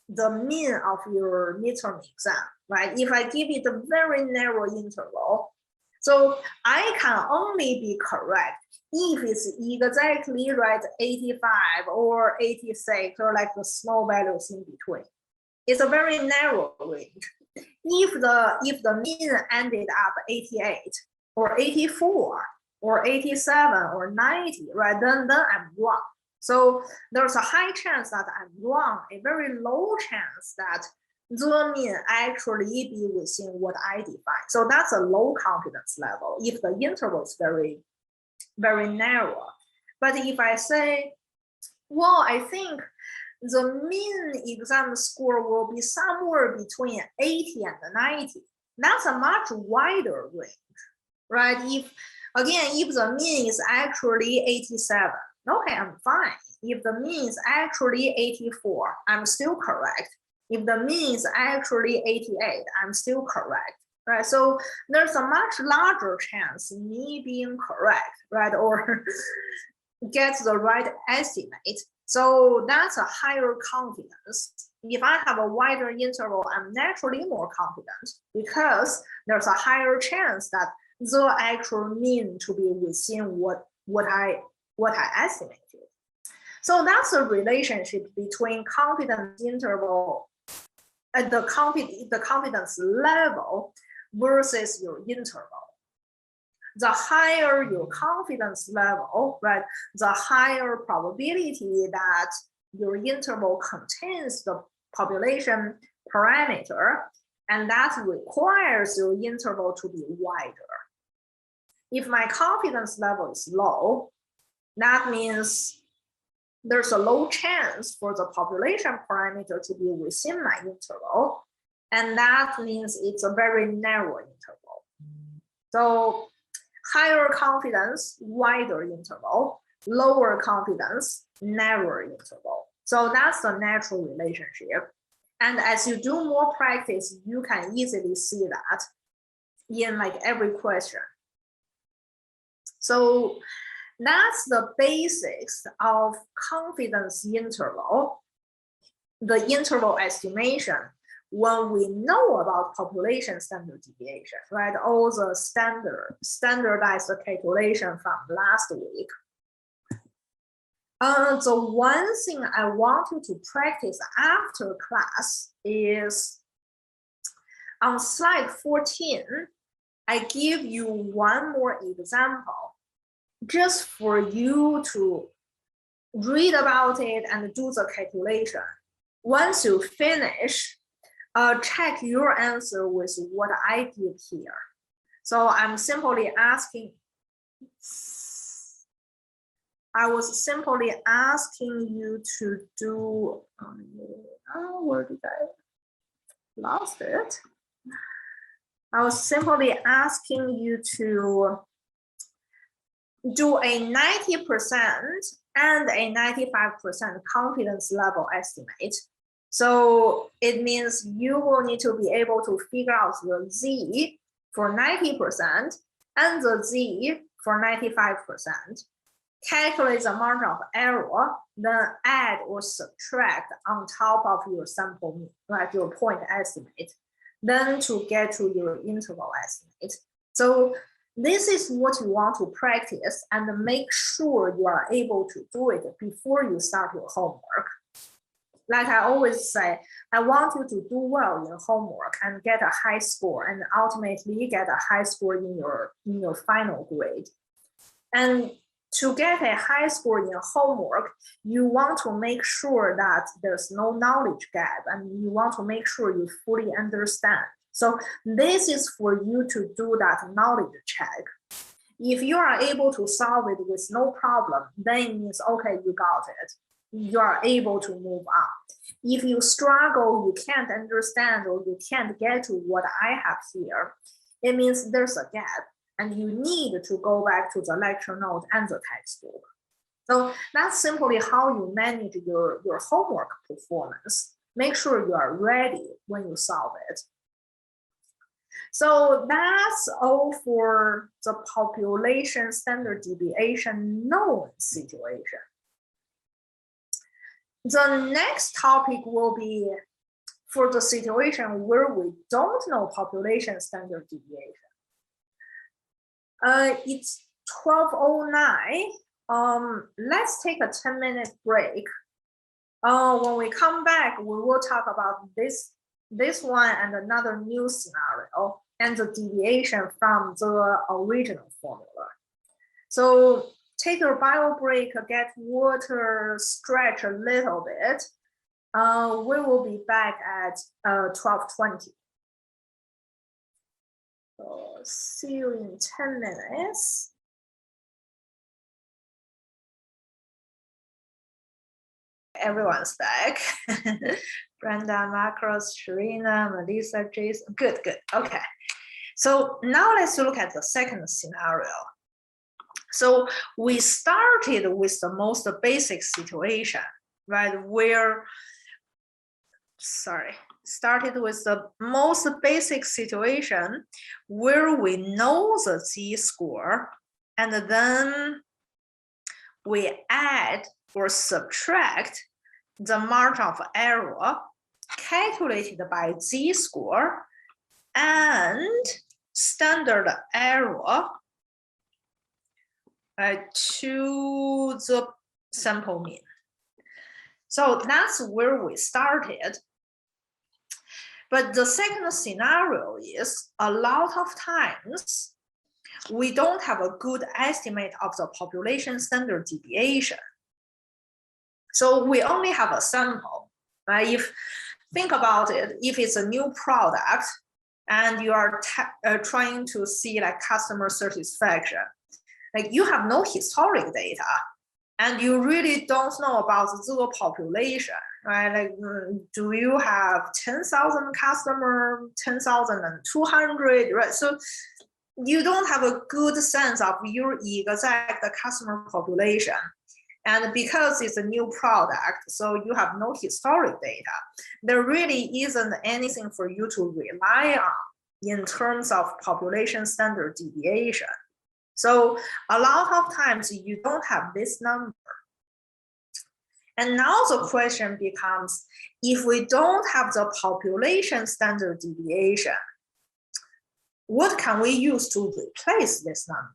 the mean of your midterm exam, right? If I give it a very narrow interval, so I can only be correct if it's exactly right 85 or 86 or like the small values in between. It's a very narrow range. If the mean ended up 88 or 84 or 87 or 90, right, then I'm wrong. So there's a high chance that I'm wrong, a very low chance that the mean actually be within what I define. So that's a low confidence level if the interval is very, very narrow. But if I say, well, I think the mean exam score will be somewhere between 80 and 90, that's a much wider range, right? If the mean is actually 87, okay, I'm fine. If the mean is actually 84, I'm still correct. If the mean is actually 88, I'm still correct, right? So there's a much larger chance me being correct, right? Or get the right estimate. So that's a higher confidence. If I have a wider interval, I'm naturally more confident because there's a higher chance that the actual mean to be within what I estimated. So that's a relationship between confidence interval and the confidence level versus your interval. The higher your confidence level, right, the higher probability that your interval contains the population parameter, and that requires your interval to be wider. If my confidence level is low, that means there's a low chance for the population parameter to be within my interval, and that means it's a very narrow interval. So higher confidence, wider interval, lower confidence, narrower interval. So that's the natural relationship. And as you do more practice, you can easily see that in like every question. So that's the basics of confidence interval, the interval estimation. When we know about population standard deviation, right? All the standardized calculation from last week. The one thing I want you to practice after class is on slide 14, I give you one more example just for you to read about it and do the calculation. Once you finish, check your answer with what I did here. So I'm simply asking, I was simply asking you to do, where did I lost it? I was simply asking you to do a 90% and a 95% confidence level estimate. So it means you will need to be able to figure out the Z for 90% and the Z for 95%, calculate the margin of error, then add or subtract on top of your sample mean, right, your point estimate, then to get to your interval estimate. So this is what you want to practice and make sure you are able to do it before you start your homework. Like I always say, I want you to do well in homework and get a high score and ultimately get a high score in your final grade. And to get a high score in homework, you want to make sure that there's no knowledge gap and you want to make sure you fully understand. So this is for you to do that knowledge check. If you are able to solve it with no problem, then it means, okay, you got it. You are able to move on. If you struggle, you can't understand, or you can't get to what I have here, it means there's a gap. and you need to go back to the lecture note and the textbook. So that's simply how you manage your homework performance. Make sure you are ready when you solve it. So that's all for the population standard deviation known situation. The next topic will be for the situation where we don't know population standard deviation. It's 12:09. Let's take a 10-minute break. When we come back, we will talk about this one and another new scenario and the deviation from the original formula. So take your bio break, get water, stretch a little bit. We will be back at 12:20. So see you in 10 minutes. Everyone's back. Brenda, Macros, Sharina, Melissa, Jason. Good. Okay. So now let's look at the second scenario. So we started with the most basic situation, right? Started with the most basic situation where we know the z-score, and then we add or subtract the margin of error calculated by z-score and standard error to the sample mean. So that's where we started. But the second scenario is a lot of times we don't have a good estimate of the population standard deviation. So we only have a sample, right? If think about it, if it's a new product and you are trying to see like customer satisfaction, like you have no historic data and you really don't know about the population, right? Like, do you have 10,000 customers, 10,200, right? So you don't have a good sense of your exact customer population. And because it's a new product, so you have no historic data, there really isn't anything for you to rely on in terms of population standard deviation. So a lot of times you don't have this number. And now the question becomes, if we don't have the population standard deviation, what can we use to replace this number?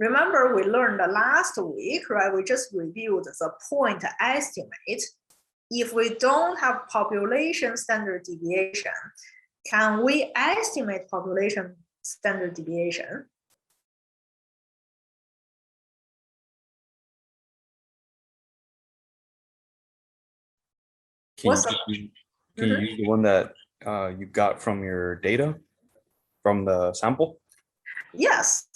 Remember, we learned last week, right? We just reviewed the point estimate. If we don't have population standard deviation, can we estimate population standard deviation? Can you use the one that you got from your data, from the sample? Yes.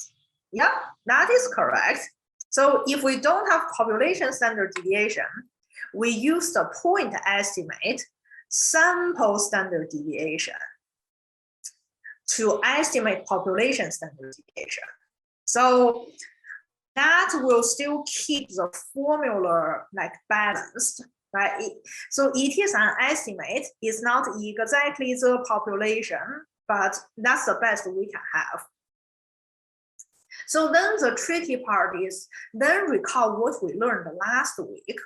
Yeah, that is correct. So if we don't have population standard deviation, we use the point estimate, sample standard deviation to estimate population standard deviation. So that will still keep the formula like balanced, right? So it is an estimate. It's not exactly the population, but that's the best we can have. So then the tricky part is, then recall what we learned last week.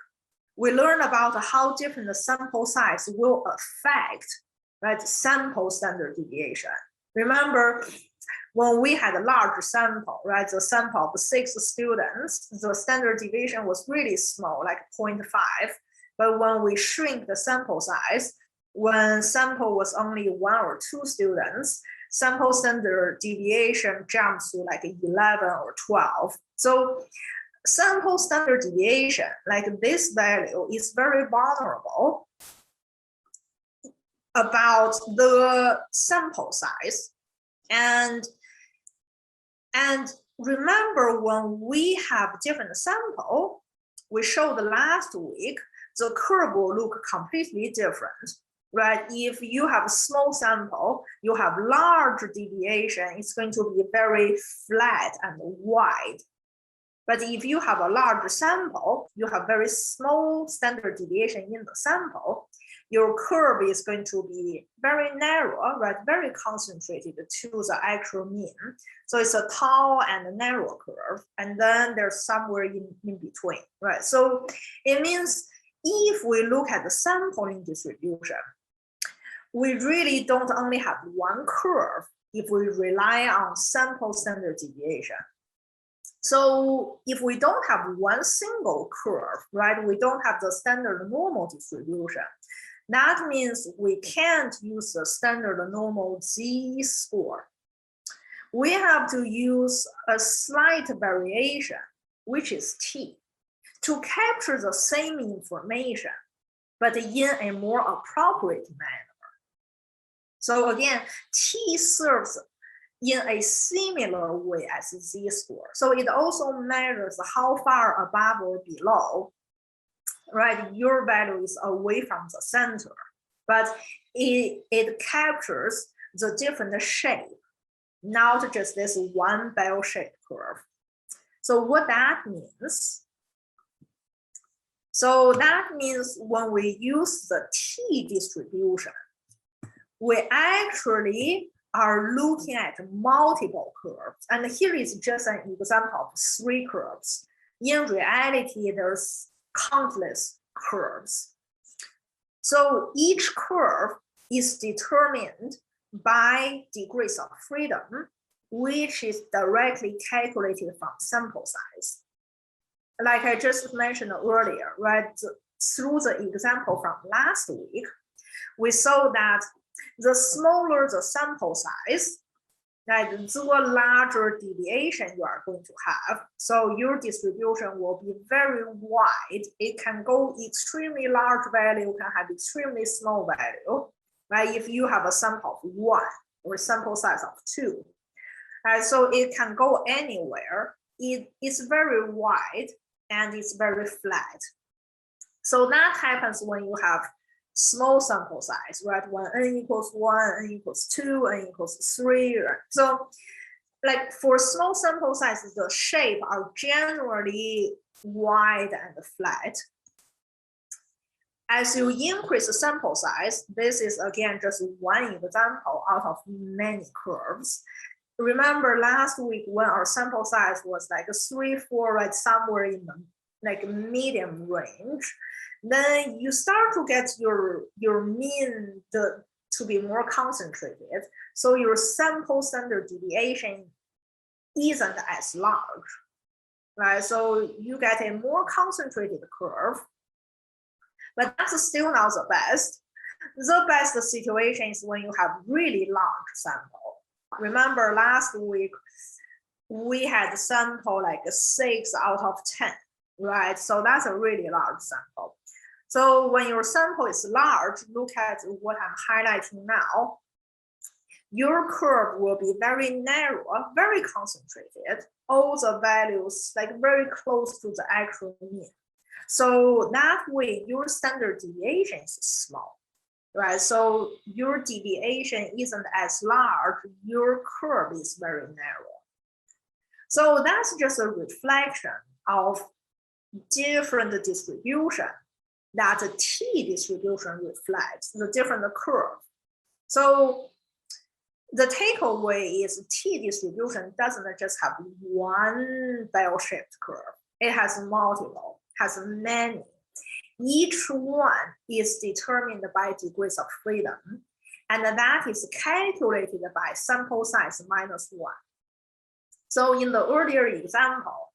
We learned about how different sample size will affect, right, sample standard deviation. Remember, when we had a large sample, right, the sample of 6 students, the standard deviation was really small, like 0.5. But when we shrink the sample size, when sample was only 1 or 2 students, sample standard deviation jumps to like 11 or 12. So sample standard deviation, like this value, is very vulnerable about the sample size. And remember, when we have different sample, we showed last week, the curve will look completely different. right? If you have a small sample, you have large deviation, it's going to be very flat and wide. But if you have a large sample, you have very small standard deviation in the sample, your curve is going to be very narrow, right? Very concentrated to the actual mean. So it's a tall and narrow curve, and then there's somewhere in between, right? So it means if we look at the sampling distribution, we really don't only have one curve if we rely on sample standard deviation. So if we don't have one single curve, right, we don't have the standard normal distribution, that means we can't use the standard normal z-score. We have to use a slight variation, which is t, to capture the same information, but in a more appropriate manner. So again, t serves in a similar way as z-score. So it also measures how far above or below, right, your value is away from the center, but it captures the different shape, not just this one bell-shaped curve. So what that means? So that means when we use the t distribution, we actually are looking at multiple curves. And here is just an example of 3 curves. In reality, there's countless curves. So each curve is determined by degrees of freedom, which is directly calculated from sample size. Like I just mentioned earlier, right? Through the example from last week, we saw that the smaller the sample size, right, the larger deviation you are going to have. So your distribution will be very wide. It can go extremely large value, can have extremely small value, right? If you have a sample of 1 or sample size of 2, right? So it can go anywhere. It is very wide and it's very flat. So that happens when you have small sample size, right? When n equals 1, n equals 2, n equals 3, right? So like for small sample sizes, the shape are generally wide and flat. As you increase the sample size, this is again just one example out of many curves. Remember last week when our sample size was like 3, 4, right, somewhere in the like medium range, then you start to get your mean to be more concentrated. So your sample standard deviation isn't as large, right? So you get a more concentrated curve, but that's still not the best. The best situation is when you have really large sample. Remember last week, we had sample like 6 out of 10, right? So that's a really large sample. So when your sample is large, look at what I'm highlighting now. Your curve will be very narrow, very concentrated. All the values like very close to the actual mean. So that way, your standard deviation is small, right? So your deviation isn't as large. Your curve is very narrow. So that's just a reflection of different distribution that the t distribution reflects the different curve. So the takeaway is t distribution doesn't just have one bell-shaped curve. It has multiple, has many. Each one is determined by degrees of freedom, and that is calculated by sample size minus 1. So in the earlier example,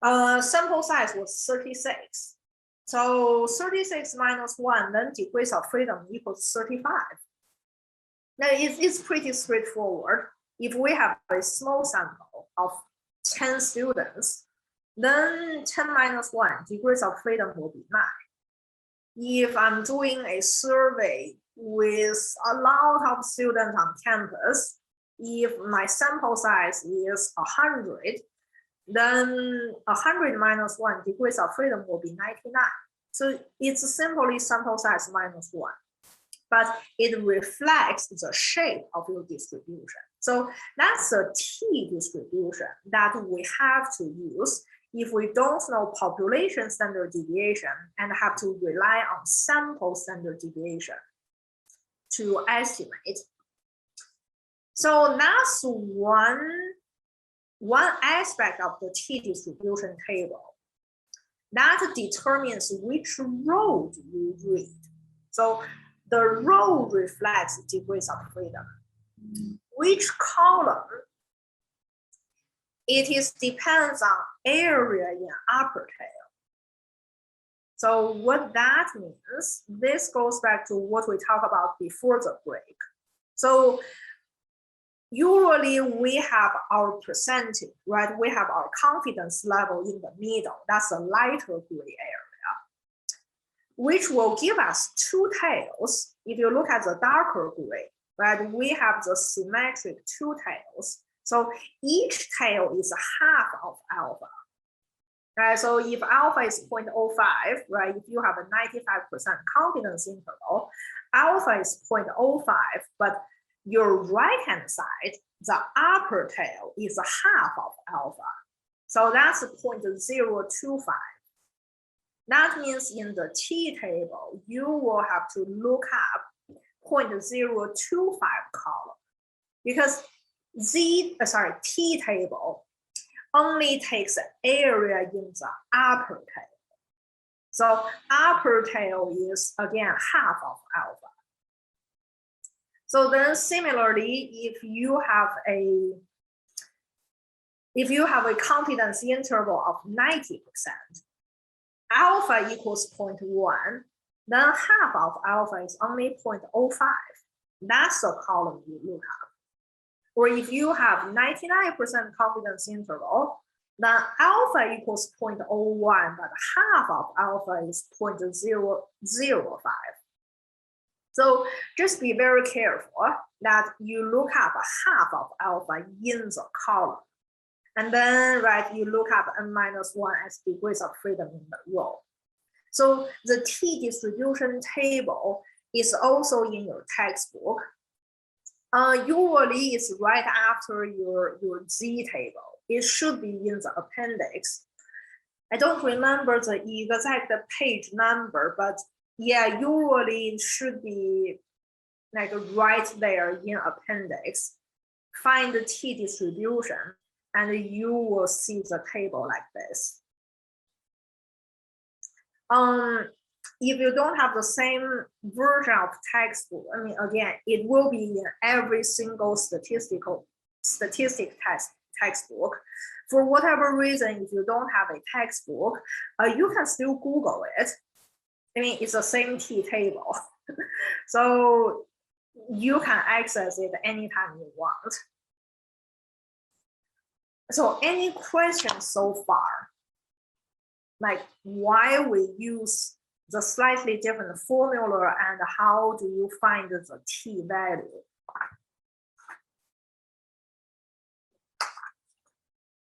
sample size was 36. So 36 minus 1, then degrees of freedom equals 35. Now it's pretty straightforward. If we have a small sample of 10 students, then 10 minus 1, degrees of freedom will be 9. If I'm doing a survey with a lot of students on campus, if my sample size is 100, then 100 minus 1, degrees of freedom will be 99. So it's simply sample size minus 1. but it reflects the shape of your distribution. So that's a t distribution that we have to use if we don't know population standard deviation and have to rely on sample standard deviation to estimate. So that's one aspect of the t distribution table that determines which row you read. So the row reflects degrees of freedom. Which column? It depends on area in upper tail. So what that means, this goes back to what we talked about before the break. So usually we have our percentage, right? We have our confidence level in the middle. That's a lighter gray area, which will give us two tails. If you look at the darker gray, right, we have the symmetric two tails. So each tail is half of alpha. Right, so if alpha is 0.05, right, if you have a 95% confidence interval, alpha is 0.05, but your right-hand side, the upper tail is half of alpha. So that's 0.025. That means in the t table, you will have to look up 0.025 column because t table only takes area in the upper tail. So upper tail is again half of alpha. So then similarly, if you have a confidence interval of 90%, alpha equals 0.1, then half of alpha is only 0.05. That's the column you look up. Or if you have 99% confidence interval, then alpha equals 0.01, but half of alpha is 0.005. So just be very careful that you look up half of alpha in the column. And then, right, you look up n-1 as degrees of freedom in the row. So the t distribution table is also in your textbook. Usually it's right after your z table. It should be in the appendix. I don't remember the exact page number, but yeah, usually it should be like right there in appendix. Find the t distribution and you will see the table like this. If you don't have the same version of textbook, I mean, again, it will be in every single statistic textbook. For whatever reason, if you don't have a textbook, you can still Google it. I mean, it's the same t table. So you can access it anytime you want. So any questions so far? Like why we use the slightly different formula and how do you find the t value?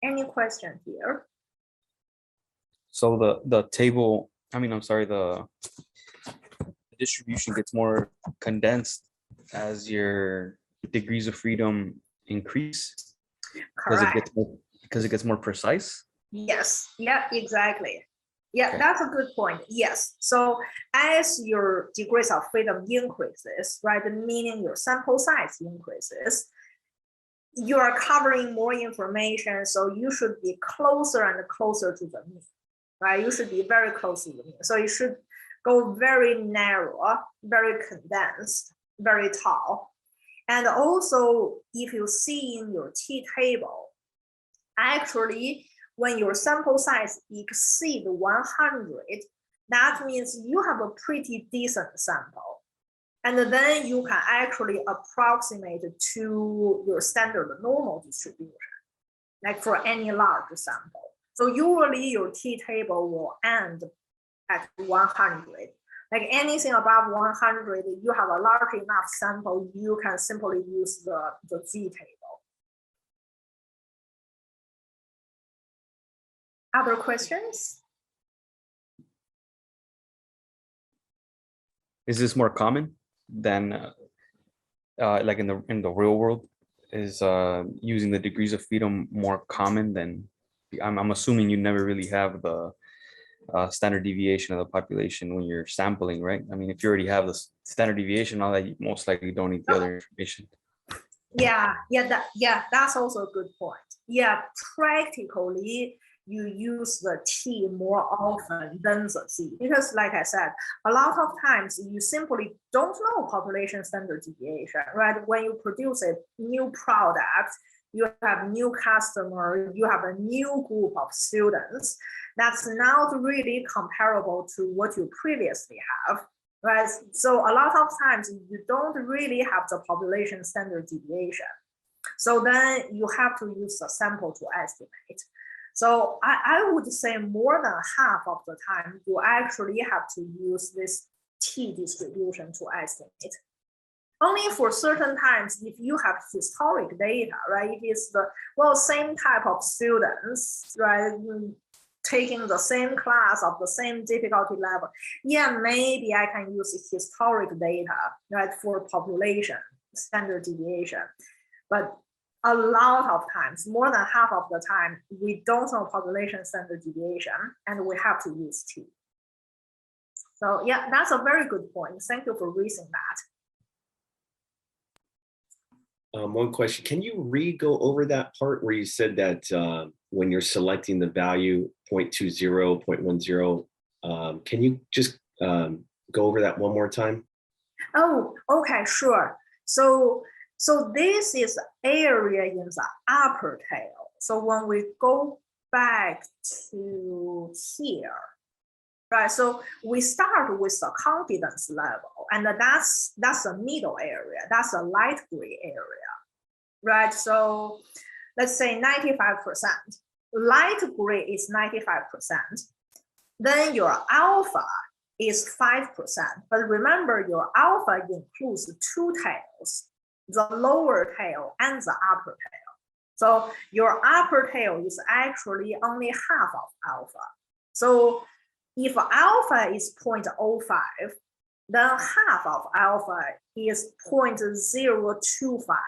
Any question here? So the table, the distribution gets more condensed as your degrees of freedom increase. Correct. Because it gets more precise. Yes, yeah, exactly. Yeah, Okay. That's a good point. Yes. So as your degrees of freedom increases, right, meaning your sample size increases, you are covering more information. So you should be closer and closer to the mean, right? You should be very close to the mean. So you should go very narrow, very condensed, very tall. And also, if you see in your t table, actually, when your sample size exceeds 100, that means you have a pretty decent sample. And then you can actually approximate to your standard normal distribution, like for any large sample. So usually your t table will end at 100. Like anything above 100, you have a large enough sample, you can simply use the z table. Other questions? Is this more common than like in the real world? Is using the degrees of freedom more common than? I'm assuming you never really have the standard deviation of the population when you're sampling, right? I mean, if you already have the standard deviation, all that, you most likely don't need the other information. Yeah, that's also a good point. Yeah, practically you use the T more often than the Z because, like I said, a lot of times you simply don't know population standard deviation, right? When you produce a new product, you have new customer, you have a new group of students that's not really comparable to what you previously have. Right, so a lot of times you don't really have the population standard deviation. So then you have to use the sample to estimate. So I would say more than half of the time, you actually have to use this T distribution to estimate. Only for certain times, if you have historic data, right, if it's the, well, same type of students, right, taking the same class of the same difficulty level, yeah, maybe I can use historic data, right, for population standard deviation. But a lot of times, more than half of the time, we don't know population standard deviation and we have to use T. So yeah, that's a very good point. Thank you for raising that. One question, can you go over that part where you said that when you're selecting the value 0.20, 0.10, can you just go over that one more time? Oh, okay, sure. So this is area in the upper tail. So when we go back to here, right? So we start with the confidence level, and that's the middle area. That's a light gray area, right? So let's say 95%. Light gray is 95%. Then your alpha is 5%. But remember, your alpha includes two tails, the lower tail and the upper tail. So your upper tail is actually only half of alpha. So if alpha is 0.05, then half of alpha is 0.025.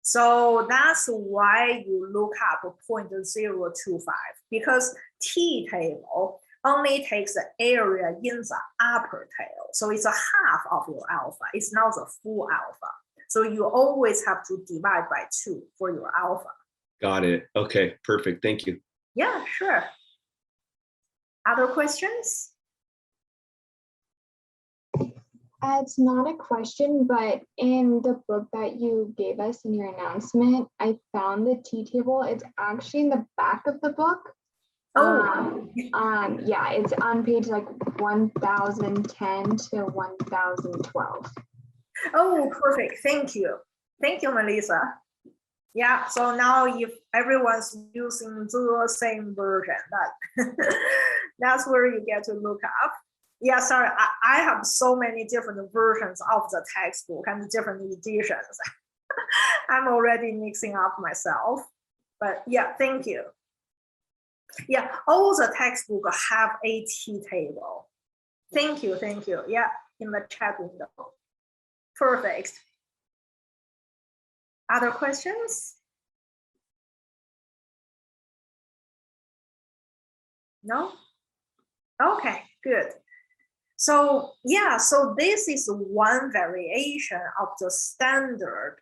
So that's why you look up 0.025, because T table only takes the area in the upper tail. So it's a half of your alpha. It's not the full alpha. So you always have to divide by 2 for your alpha. Got it. Okay, perfect. Thank you. Yeah, sure. Other questions? It's not a question, but in the book that you gave us in your announcement, I found the T table. It's actually in the back of the book. Oh. Yeah, it's on page like 1010 to 1012. Oh, perfect. Thank you. Thank you, Melissa. Yeah, so now if everyone's using the same version, that's where you get to look up. Yeah, sorry, I have so many different versions of the textbook and different editions. I'm already mixing up myself, but yeah, thank you. Yeah, all the textbooks have a T table. Thank you, thank you. Yeah, in the chat window. Perfect. Other questions? No? Okay, good. So yeah, so this is one variation of the standard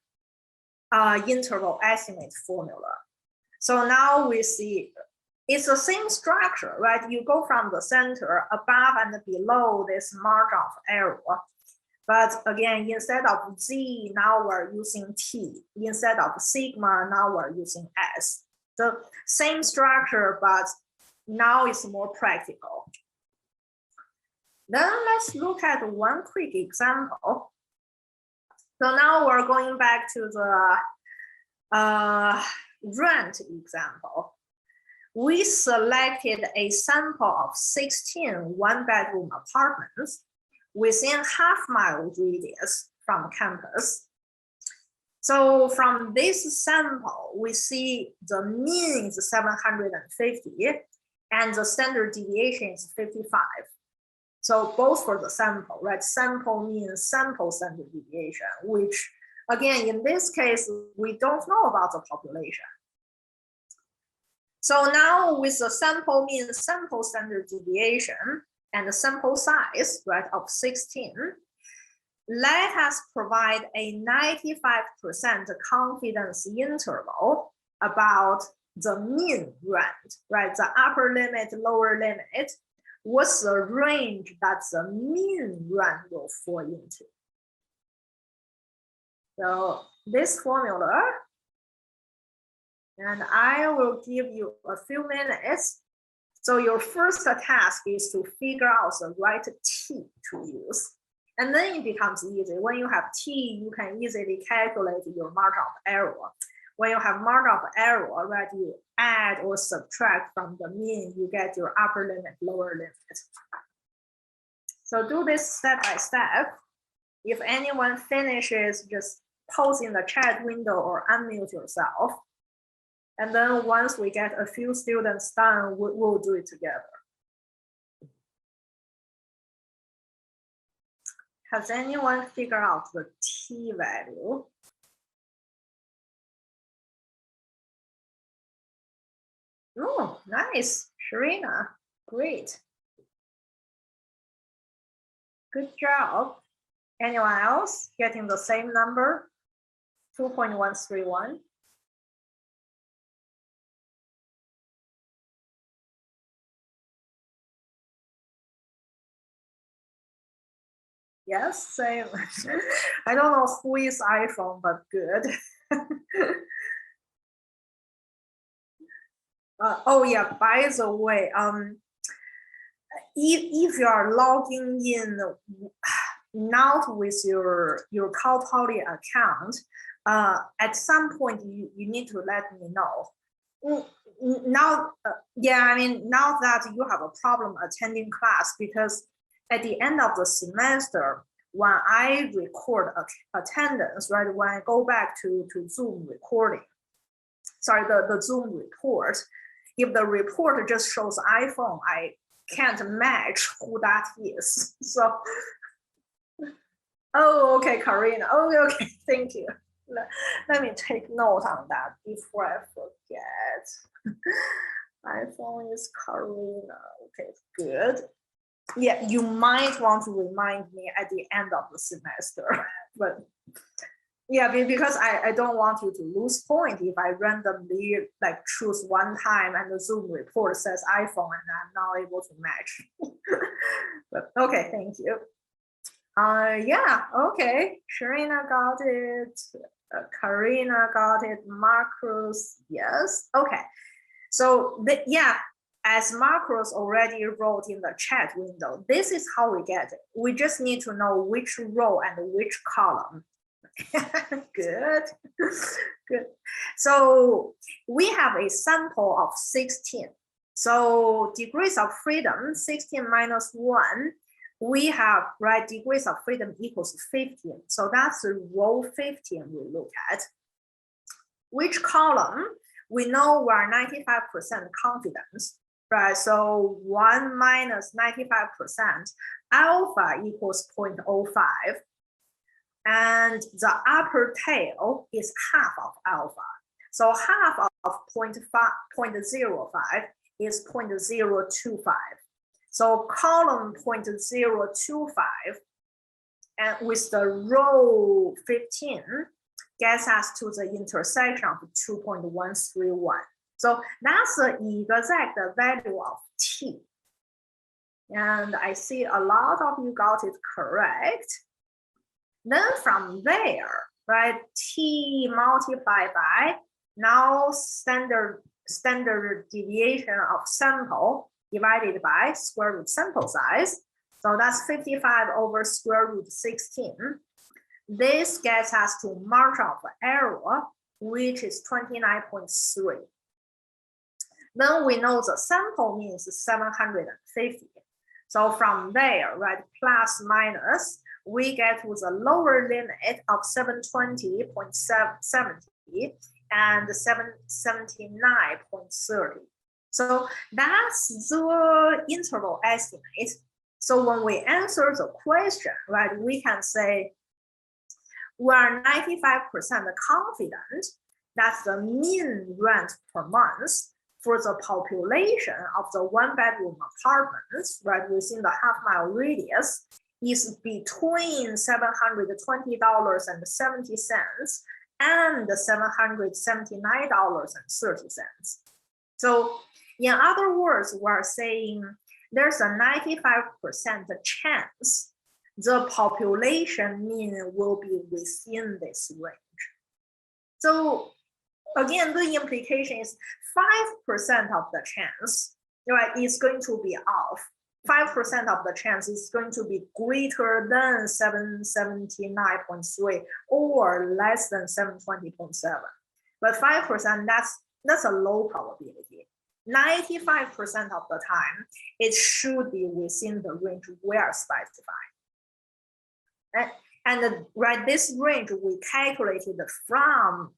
interval estimate formula. So now we see it's the same structure, right? You go from the center above and below this margin of error. But again, instead of Z, now we're using T. Instead of sigma, now we're using S. The same structure, but now it's more practical. Then let's look at one quick example. So now we're going back to the rent example. We selected a sample of 16 one-bedroom apartments within half-mile radius from campus. So from this sample, we see the mean is 750 and the standard deviation is 55. So both for the sample, right? Sample means sample standard deviation, which again, in this case, we don't know about the population. So now with the sample mean sample standard deviation and the sample size, right, of 16, let us provide a 95% confidence interval about the mean range, right? The upper limit, lower limit. What's the range that the mean range will fall into? So this formula, and I will give you a few minutes. So your first task is to figure out the right t to use. And then it becomes easy. When you have t, you can easily calculate your margin of error. When you have margin of error, right, you add or subtract from the mean, you get your upper limit, lower limit. So do this step by step. If anyone finishes, just post in the chat window or unmute yourself. And then once we get a few students done, we'll do it together. Has anyone figured out the t value? Oh, nice, Sharina, great. Good job. Anyone else getting the same number? 2.131. Yes, same. I don't know who is iPhone, but good. Oh yeah, by the way, if you are logging in not with your Cal Poly account, at some point you need to let me know. Now, yeah, I mean, now that you have a problem attending class, because at the end of the semester, when I record attendance, right, when I go back to Zoom recording, sorry, the Zoom report, if the report just shows iPhone, I can't match who that is. So, oh, okay, Karina. Okay, thank you. Let me take note on that before I forget. iPhone is Karina. Okay, good. Yeah, you might want to remind me at the end of the semester, but yeah, because I don't want you to lose point if I randomly like choose one time and the Zoom report says iPhone and I'm not able to match. But okay, thank you. Yeah, okay. Sharina got it. Karina got it. Marcus, yes. Okay. So yeah, as Marcus already wrote in the chat window, this is how we get it. We just need to know which row and which column. Good, good. So we have a sample of 16. So degrees of freedom, 16 minus 1, we have, right, degrees of freedom equals 15. So that's row 15 we look at. Which column? We know we're 95% confidence, right? So 1 minus 95%, alpha equals 0.05. And the upper tail is half of alpha. So half of 0.05 is 0.025. So column 0.025 and with the row 15 gets us to the intersection of 2.131. So that's the exact value of t. And I see a lot of you got it correct. Then from there, right, t multiplied by now standard deviation of sample divided by square root sample size. So that's 55 over square root 16. This gets us to margin of error, which is 29.3. Then we know the sample means 750. So from there, right, plus minus, we get to the lower limit of 720.70 and 779.30. So that's the interval estimate. So when we answer the question, right, we can say we are 95% confident that the mean rent per month for the population of the one-bedroom apartments, right, within the half-mile radius is between $720.70 and $779.30. So in other words, we're saying there's a 95% chance the population mean will be within this range. So again, the implication is 5% of the chance, right, is going to be off. 5% of the chance is going to be greater than 779.3 or less than 720.7. But 5%, that's a low probability. 95% of the time, it should be within the range we are specifying. And right, this range we calculated from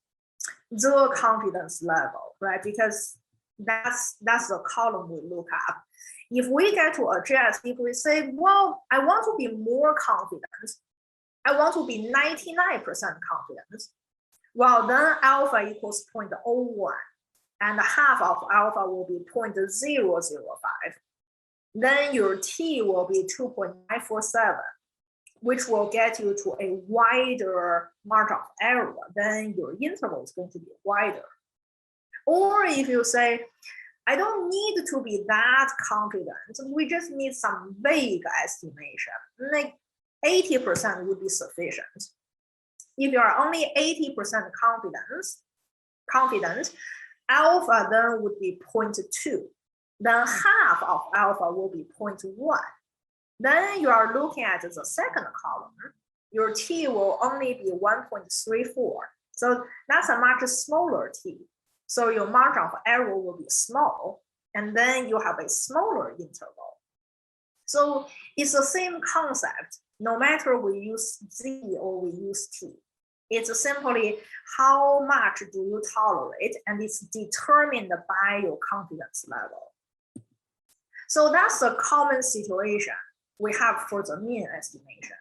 the confidence level, right? Because that's the column we look at. If we get to adjust, if we say, well, I want to be more confident, I want to be 99% confident, well, then alpha equals 0.01, and half of alpha will be 0.005. Then your t will be 2.947, which will get you to a wider margin of error. Then your interval is going to be wider. Or if you say, I don't need to be that confident, we just need some vague estimation, like 80% would be sufficient. If you are only 80% confident, alpha then would be 0.2. Then half of alpha will be 0.1. Then you are looking at the second column. Your t will only be 1.34. So that's a much smaller t. So your margin of error will be small, and then you have a smaller interval. So it's the same concept, no matter we use z or we use t. It's simply how much do you tolerate, and it's determined by your confidence level. So that's the common situation we have for the mean estimation.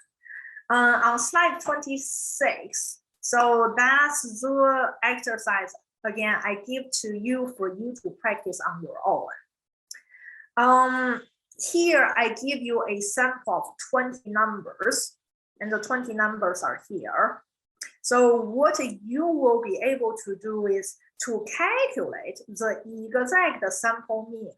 On slide 26, so that's the exercise, again, I give to you for you to practice on your own. Here, I give you a sample of 20 numbers, and the 20 numbers are here. So what you will be able to do is to calculate the exact sample mean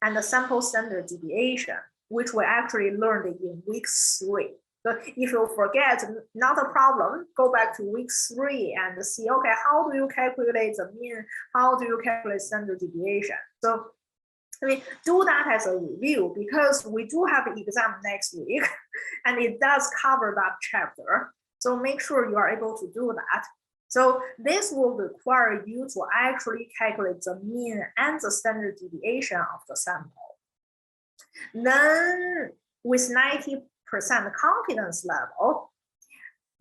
and the sample standard deviation, which we actually learned in week 3. So if you forget, not a problem, go back to week 3 and see, okay, how do you calculate the mean? How do you calculate standard deviation? So I mean, do that as a review, because we do have an exam next week and it does cover that chapter. So make sure you are able to do that. So this will require you to actually calculate the mean and the standard deviation of the sample. Then with 90% confidence level,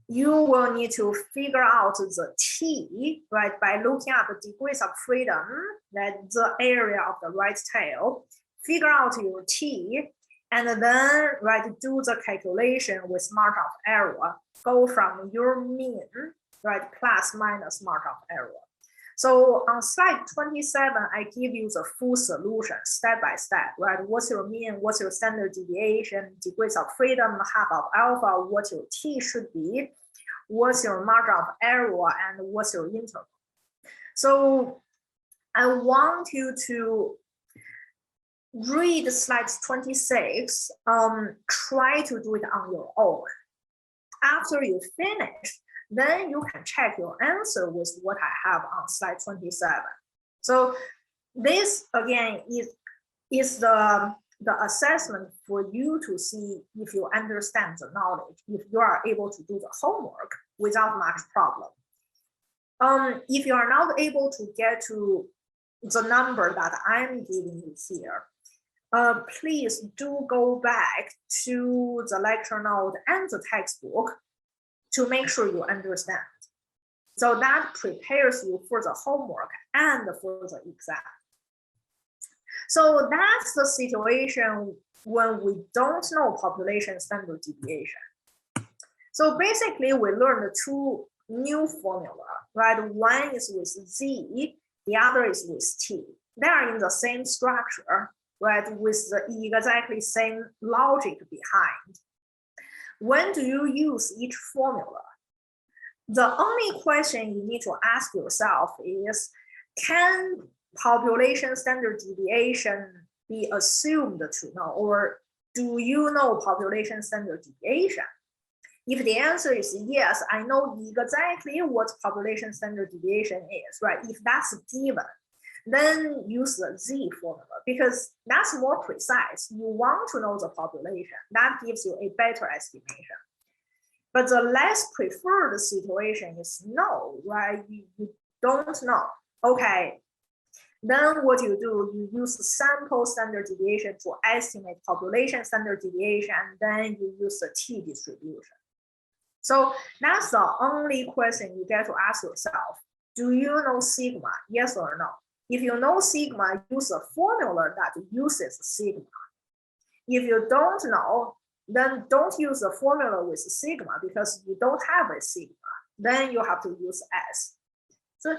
you will need to figure out the t, right, by looking at the degrees of freedom, that the area of the right tail, figure out your t, and then, right, do the calculation with margin of error, go from your mean, right, plus minus margin of error. So on slide 27, I give you the full solution step by step, right? What's your mean? What's your standard deviation? Degrees of freedom, half of alpha, what your t should be, what's your margin of error, and what's your interval. So I want you to read slides 26, try to do it on your own. After you finish, then you can check your answer with what I have on slide 27. So this again is the assessment for you to see if you understand the knowledge, if you are able to do the homework without much problem. If you are not able to get to the number that I'm giving you here, please do go back to the lecture note and the textbook to make sure you understand. So that prepares you for the homework and for the exam. So that's the situation when we don't know population standard deviation. So basically, we learned two new formula, right? One is with Z, the other is with T. They are in the same structure, right? With the exactly same logic behind. When do you use each formula? The only question you need to ask yourself is, can population standard deviation be assumed to know, or do you know population standard deviation? If the answer is yes, I know exactly what population standard deviation is, right? If that's given, then use the Z formula because that's more precise. You want to know the population. That gives you a better estimation. But the less preferred situation is no, right? You don't know. Okay, then what you do, you use sample standard deviation to estimate population standard deviation, and then you use the T distribution. So that's the only question you get to ask yourself. Do you know sigma, yes or no? If you know sigma, use a formula that uses sigma. If you don't know, then don't use a formula with sigma because you don't have a sigma. Then you have to use S. So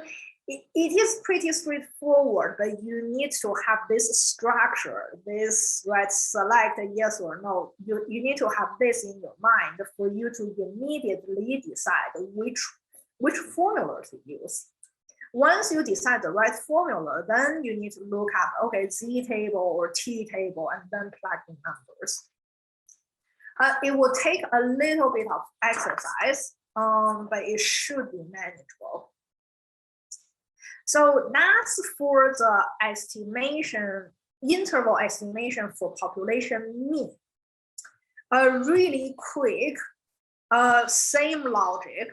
it is pretty straightforward, but you need to have this structure, this, right, select a yes or no. You need to have this in your mind for you to immediately decide which formula to use. Once you decide the right formula, then you need to look at, okay, Z table or T table, and then plug in numbers. It will take a little bit of exercise, but it should be manageable. So that's for the estimation, interval estimation for population mean. A really quick, same logic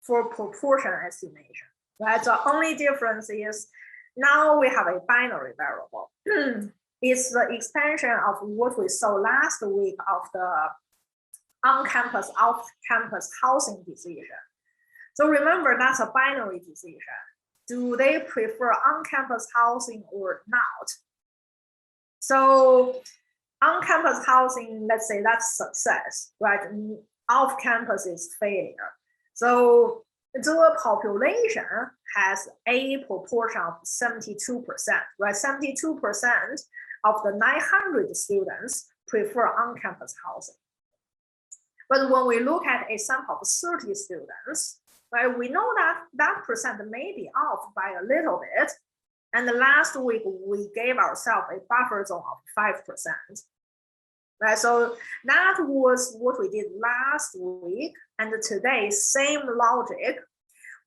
for proportion estimation, right? The only difference is now we have a binary variable. It's the expansion of what we saw last week of the on-campus, off-campus housing decision. So remember, that's a binary decision. Do they prefer on-campus housing or not? So on-campus housing, let's say that's success, right? Off-campus is failure. So the population has a proportion of 72%, right? 72% of the 900 students prefer on-campus housing. But when we look at a sample of 30 students, right, we know that that percent may be off by a little bit. And last week, we gave ourselves a buffer zone of 5%. Right, so that was what we did last week. And today, same logic,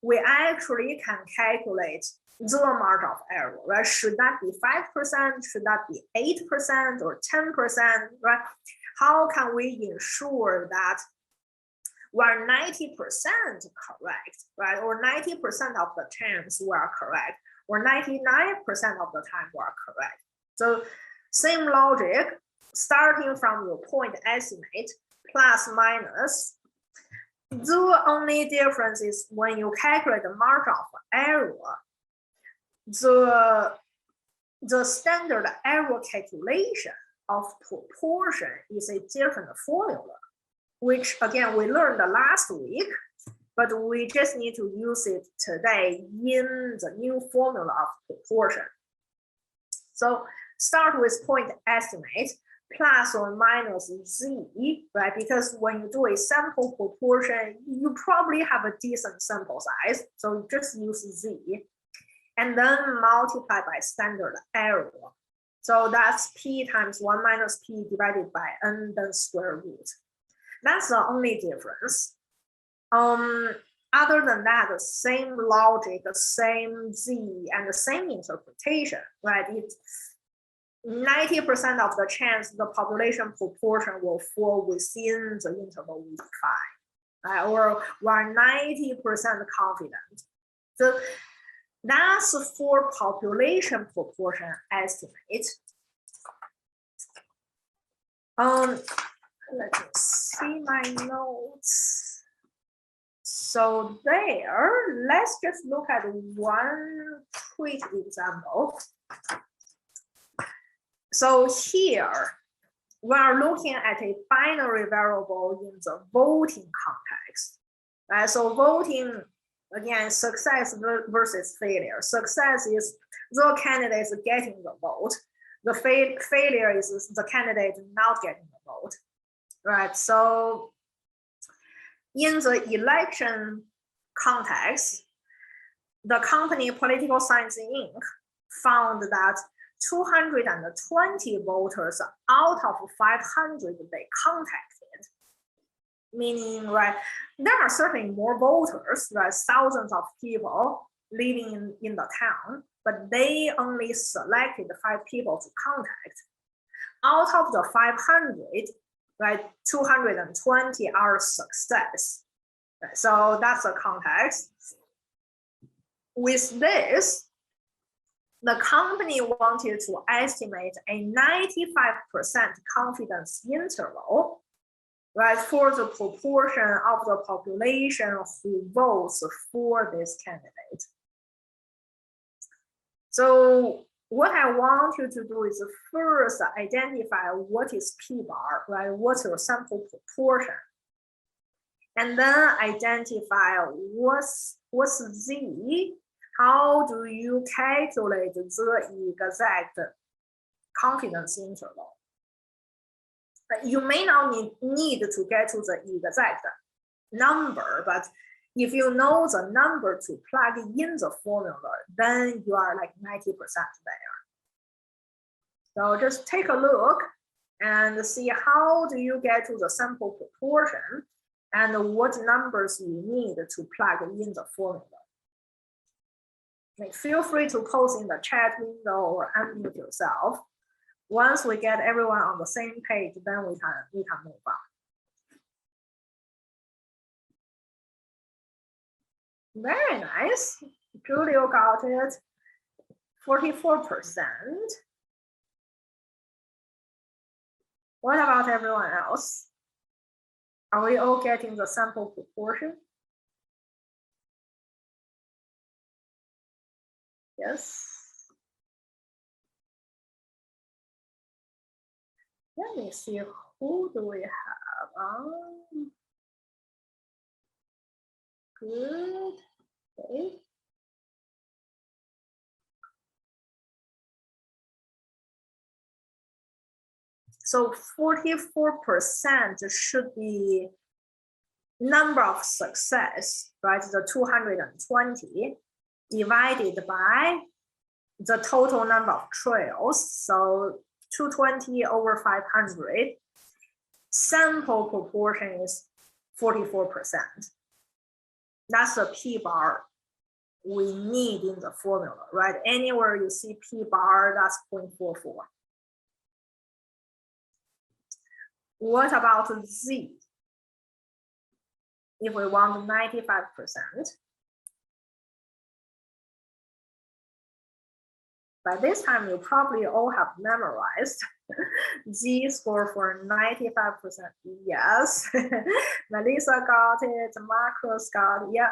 we actually can calculate the margin of error, right? Should that be 5%? Should that be 8% or 10%, right? How can we ensure that we're 90% correct, right? Or 90% of the times we are correct, or 99% of the time we are correct. So same logic, starting from your point estimate, plus minus. The only difference is when you calculate the margin of error, the standard error calculation of proportion is a different formula, which again, we learned last week, but we just need to use it today in the new formula of proportion. So start with point estimate, plus or minus Z, right? Because when you do a sample proportion, you probably have a decent sample size. So just use Z and then multiply by standard error. So that's P times 1 minus P divided by N, then square root. That's the only difference. Other than that, the same logic, the same Z, and the same interpretation, right? It's 90% of the chance the population proportion will fall within the interval we define, right? Or we're 90% confident. So that's for population proportion estimate. Let me see my notes. So there, let's just look at one quick example. So here, we are looking at a binary variable in the voting context. Right? So voting, again, success versus failure. Success is the candidate getting the vote. The failure is the candidate not getting the vote. Right? So in the election context, the company Political Science Inc. found that 220 voters out of 500 they contacted, meaning, right, there are certainly more voters, right, thousands of people living in the town, but they only selected 5 people to contact. Out of the 500, right, 220 are success. Right, so that's the context. With this, the company wanted to estimate a 95% confidence interval, right, for the proportion of the population who votes for this candidate. So what I want you to do is first identify what is p-bar, right? What's your sample proportion? And then identify what's z. How do you calculate the exact confidence interval? You may not need to get to the exact number, but if you know the number to plug in the formula, then you are like 90% there. So just take a look and see how do you get to the sample proportion and what numbers you need to plug in the formula. Like, feel free to post in the chat window or unmute yourself. Once we get everyone on the same page, then we can move on. Very nice. Julio got it. 44%. What about everyone else? Are we all getting the sample proportion? Yes. Let me see, who do we have? Good. Okay. So 44% should be number of success, right? The 220 divided by the total number of trails. So 220 over 500. Sample proportion is 44%. That's the p-bar we need in the formula, right? Anywhere you see p-bar, that's 0.44. What about z? If we want 95%, by this time you probably all have memorized z score for 95%. Yes. Melissa got it, Marcus got it. Yeah.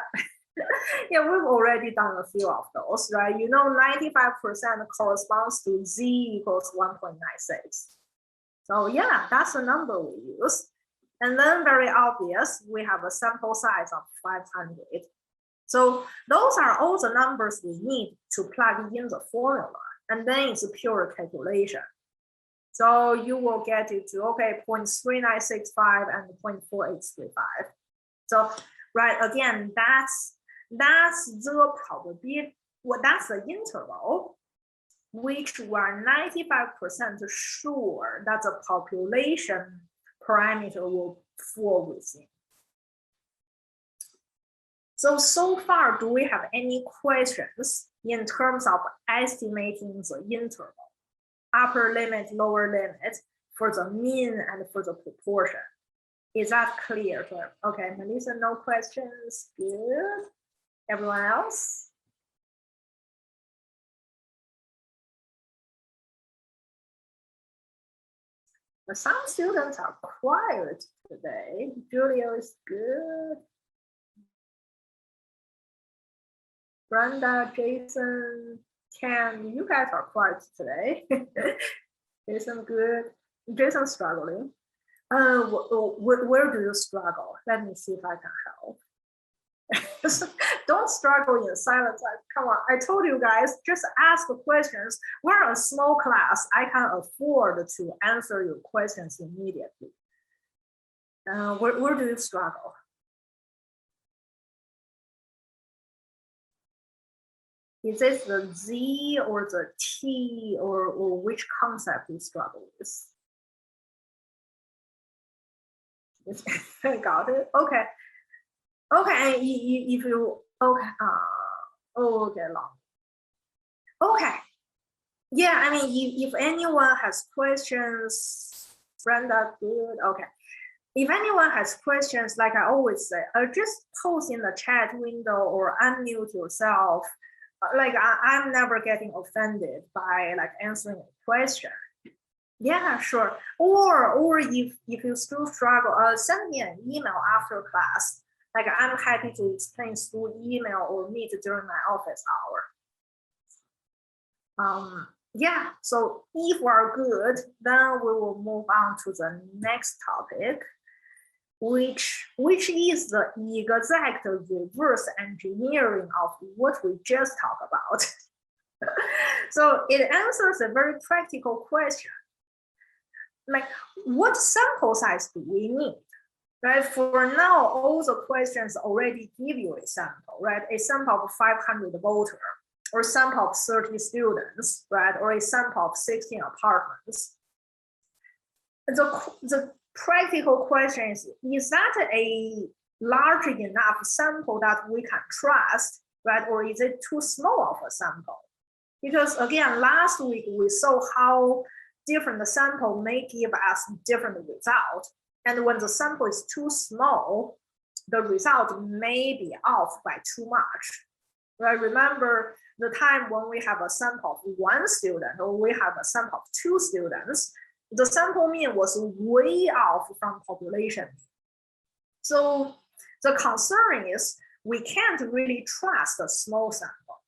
Yeah, we've already done a few of those, right? You know, 95% corresponds to z equals 1.96. So yeah, that's the number we use. And then very obvious, we have a sample size of 500. So those are all the numbers we need to plug in the formula. And then it's a pure calculation. So you will get it to, okay, 0.3965 and 0.4835. So, right, again, that's the probability, well, that's the interval which we are 95% sure that the population parameter will fall within. So far, do we have any questions in terms of estimating the interval, upper limit, lower limit for the mean and for the proportion? Is that clear? Okay, Melissa, no questions. Good. Everyone else? Some students are quiet today. Julio is good. Brenda, Jason, Ken, you guys are quiet today. Jason, good. Jason struggling. Where do you struggle? Let me see if I can help. Don't struggle in silence. Come on, I told you guys, just ask questions. We're a small class. I can afford to answer your questions immediately. Where do you struggle? Is it the Z or the T or which concept you struggle with? I got it. Okay. Okay. If you okay. Okay. Long. Okay. Yeah. I mean, if anyone has questions, Brenda, good. Okay. If anyone has questions, like I always say, just post in the chat window or unmute yourself. Like I'm never getting offended by like answering a question. Yeah, sure. Or if you still struggle, send me an email after class. Like I'm happy to explain through email or meet during my office hour. Yeah. So if we're good, then we will move on to the next topic, which is the exact reverse engineering of what we just talked about. So it answers a very practical question. Like, what sample size do we need? Right? For now, all the questions already give you a sample, right? A sample of 500 voters, or a sample of 30 students, right? Or a sample of 16 apartments. The practical question is that a large enough sample that we can trust, right? Or is it too small of a sample? Because again, last week we saw how different sample may give us different result. And when the sample is too small, the result may be off by too much. Right? Remember the time when we have a sample of 1 student or we have a sample of 2 students, the sample mean was way off from population. So the concern is we can't really trust a small sample.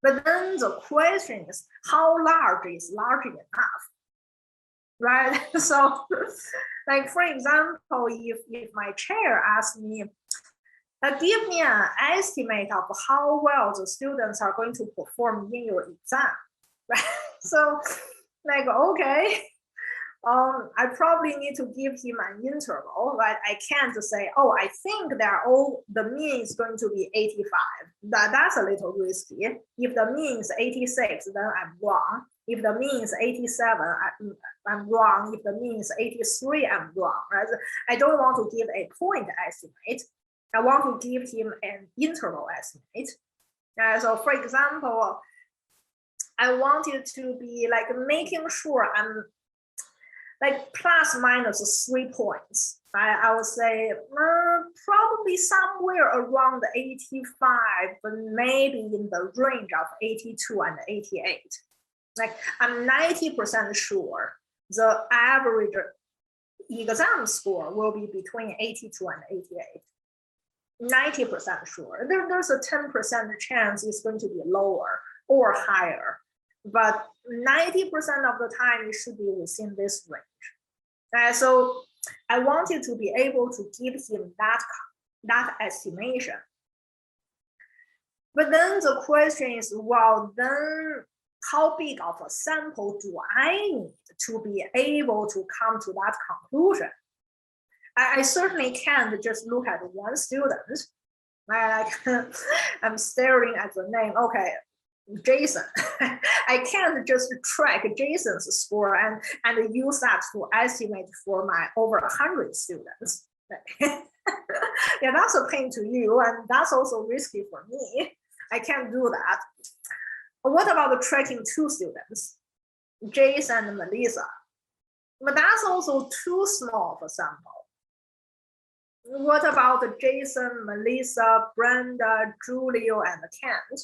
But then the question is, how large is large enough? Right? So like for example, if my chair asks me, give me an estimate of how well the students are going to perform in your exam, right? So like, okay, I probably need to give him an interval, right? I can't say, oh, I think the mean is going to be 85. That's a little risky. If the mean is 86, then I'm wrong. If the mean is 87, I'm wrong. If the mean is 83, I'm wrong, right? I don't want to give a point estimate. I want to give him an interval estimate. So for example, I want it to be like making sure I'm like plus minus 3 points. I would say probably somewhere around 85, but maybe in the range of 82 and 88. Like I'm 90% sure the average exam score will be between 82 and 88. 90% sure. There's a 10% chance it's going to be lower or higher, but 90% of the time it should be within this range. So I wanted to be able to give him that estimation. But then the question is, well, then how big of a sample do I need to be able to come to that conclusion? I certainly can't just look at 1 student. I'm staring at the name. Okay, Jason. I can't just track Jason's score and use that to estimate for my over 100 students. Yeah, that's a pain to you, and that's also risky for me. I can't do that. What about the tracking 2 students, Jason and Melissa? But that's also too small of a sample. What about Jason, Melissa, Brenda, Julio, and Kent?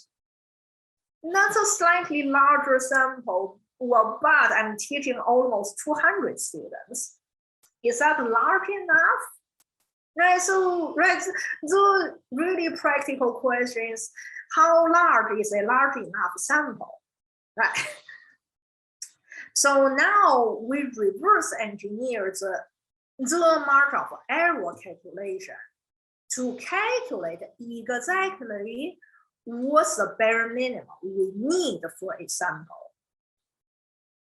That's a slightly larger sample, well, but I'm teaching almost 200 students. Is that large enough? Right, so the really practical question is, how large is a large enough sample? Right. So now we reverse engineer the margin of error calculation to calculate exactly what's the bare minimum we need for a sample.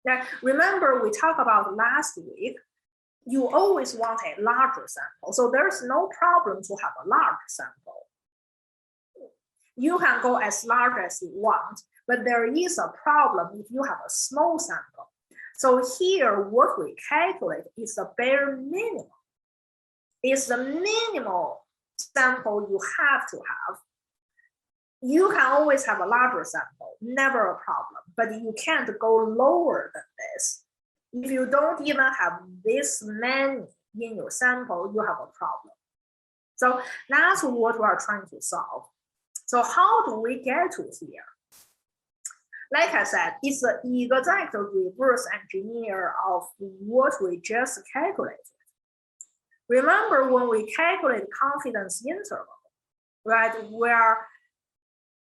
Now, remember we talked about last week, you always want a larger sample. So there's no problem to have a large sample. You can go as large as you want, but there is a problem if you have a small sample. So here, what we calculate is the bare minimum. It's the minimal sample you have to have. You can always have a larger sample, never a problem, but you can't go lower than this. If you don't even have this many in your sample, you have a problem. So that's what we are trying to solve. So how do we get to here? Like I said, it's the exact reverse engineer of what we just calculated. Remember when we calculate confidence interval, right? We're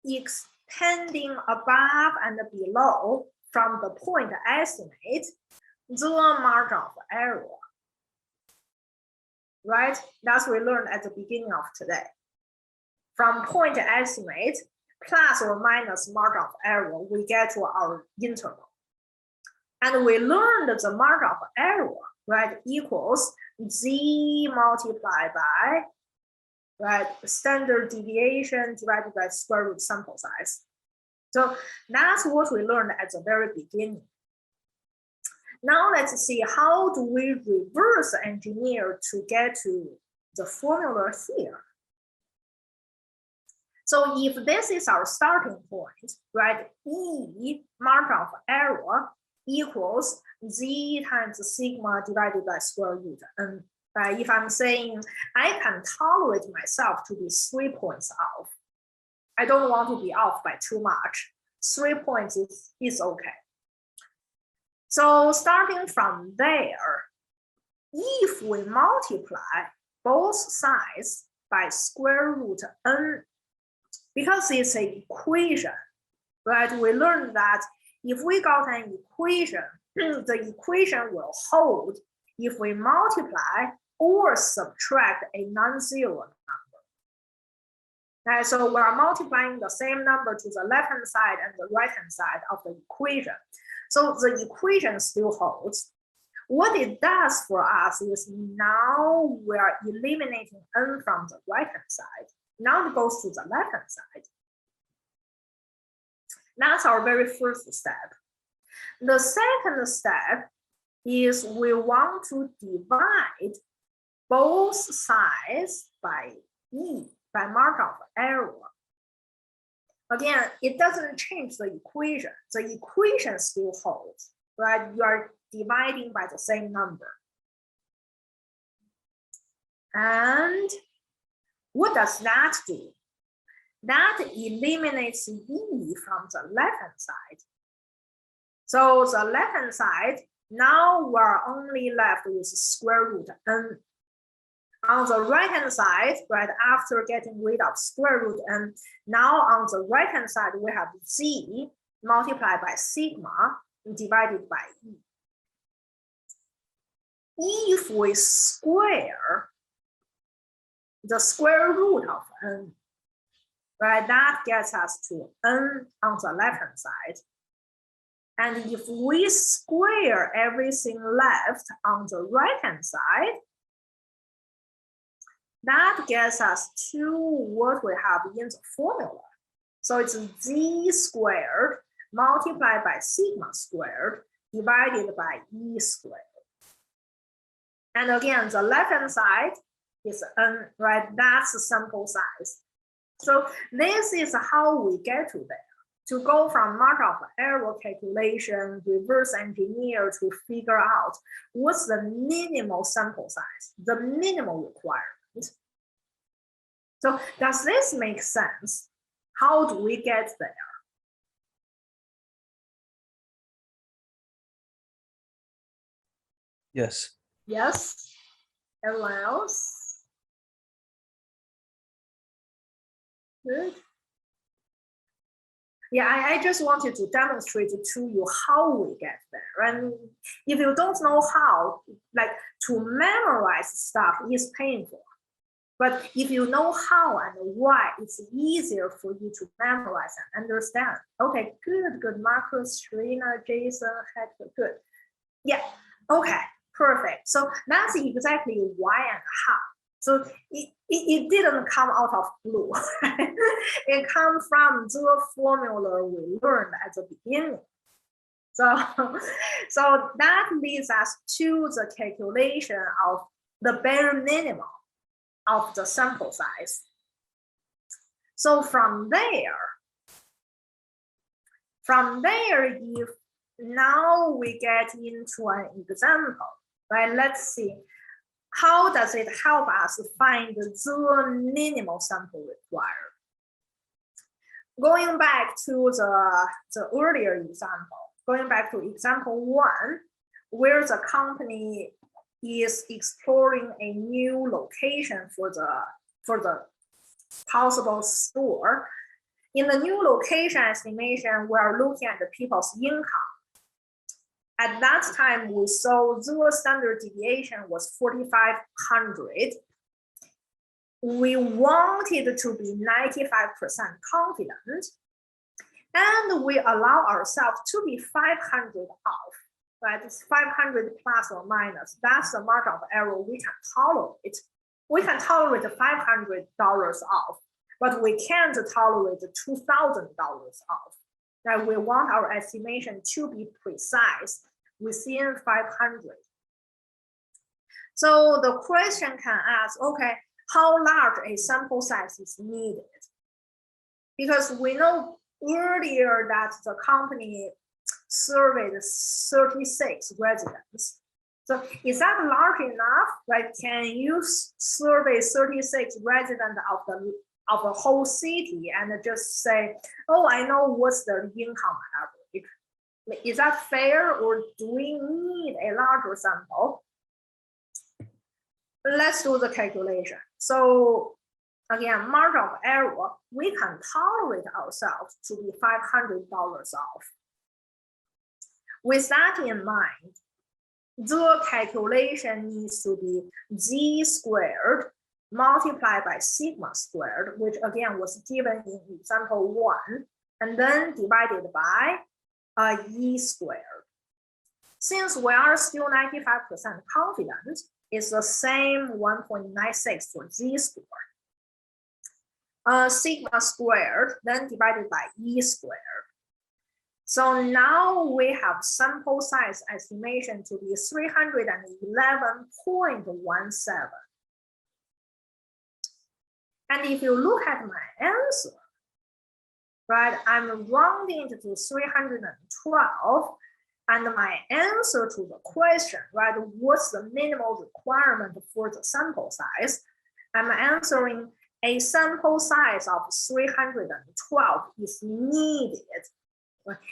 extending above and below from the point estimate the margin of error, right? That's what we learned at the beginning of today. From point estimate plus or minus margin of error, we get to our interval. And we learned the margin of error, right, equals z multiplied by, right, standard deviation divided by square root sample size. So that's what we learned at the very beginning. Now let's see, how do we reverse engineer to get to the formula here? So if this is our starting point, right, E margin of error equals z times sigma divided by square root n. Right? If I'm saying I can tolerate myself to be 3 points off, I don't want to be off by too much. 3 points is okay. So starting from there, if we multiply both sides by square root n, because it's an equation, right? We learned that if we got an equation, the equation will hold if we multiply or subtract a non-zero number. Right, so we're multiplying the same number to the left-hand side and the right-hand side of the equation. So the equation still holds. What it does for us is now we're eliminating n from the right-hand side. Now it goes to the left-hand side. That's our very first step. The second step is we want to divide both sides by E, by margin of error. Again, it doesn't change the equation. The equation still holds, right? You are dividing by the same number. And what does that do? That eliminates E from the left-hand side. So the left-hand side, now we're only left with square root n. On the right-hand side, right after getting rid of square root n, now on the right-hand side, we have z multiplied by sigma divided by E. If we square the square root of n, right, that gets us to n on the left-hand side. And if we square everything left on the right-hand side, that gets us to what we have in the formula. So it's z squared multiplied by sigma squared divided by E squared. And again, the left-hand side is n, right? That's the sample size. So this is how we get to there. To go from margin of error calculation, reverse engineer to figure out what's the minimal sample size, the minimal requirement. So does this make sense? How do we get there? Yes. Yes. Everyone else? Good. Yeah, I just wanted to demonstrate to you how we get there. And if you don't know how, like to memorize stuff is painful. But if you know how and why, it's easier for you to memorize and understand. Okay, good. Marcus, Sharina, Jason, Hector, good. Yeah, okay, perfect. So that's exactly why and how. So it didn't come out of blue. It comes from the formula we learned at the beginning. So, so that leads us to the calculation of the bare minimum of the sample size. So from there, if now we get into an example, right? Let's see. How does it help us find the minimal sample required? Going back to the earlier example, going back to example 1, where the company is exploring a new location for the possible store. In the new location estimation, we are looking at the people's income. At that time, we saw the standard deviation was 4,500. We wanted to be 95% confident, and we allow ourselves to be 500 off, right? It's 500 plus or minus. That's the margin of error we can tolerate. We can tolerate $500 off, but we can't tolerate $2,000 off. Right? We want our estimation to be precise within 500. So the question can ask, okay, how large a sample size is needed? Because we know earlier that the company surveyed 36 residents. So is that large enough? Right? Can you survey 36 residents of the whole city and just say, oh, I know what's the income average? Is that fair, or do we need a larger sample? Let's do the calculation. So again, margin of error, we can tolerate ourselves to be $500 off. With that in mind, the calculation needs to be z squared multiplied by sigma squared, which again was given in example 1, and then divided by e squared. Since we are still 95% confident, it's the same 1.96 for z squared. Sigma squared, then divided by e squared. So now we have sample size estimation to be 311.17. And if you look at my answer, right, I'm rounding to 312, and my answer to the question, right, what's the minimal requirement for the sample size? I'm answering a sample size of 312 is needed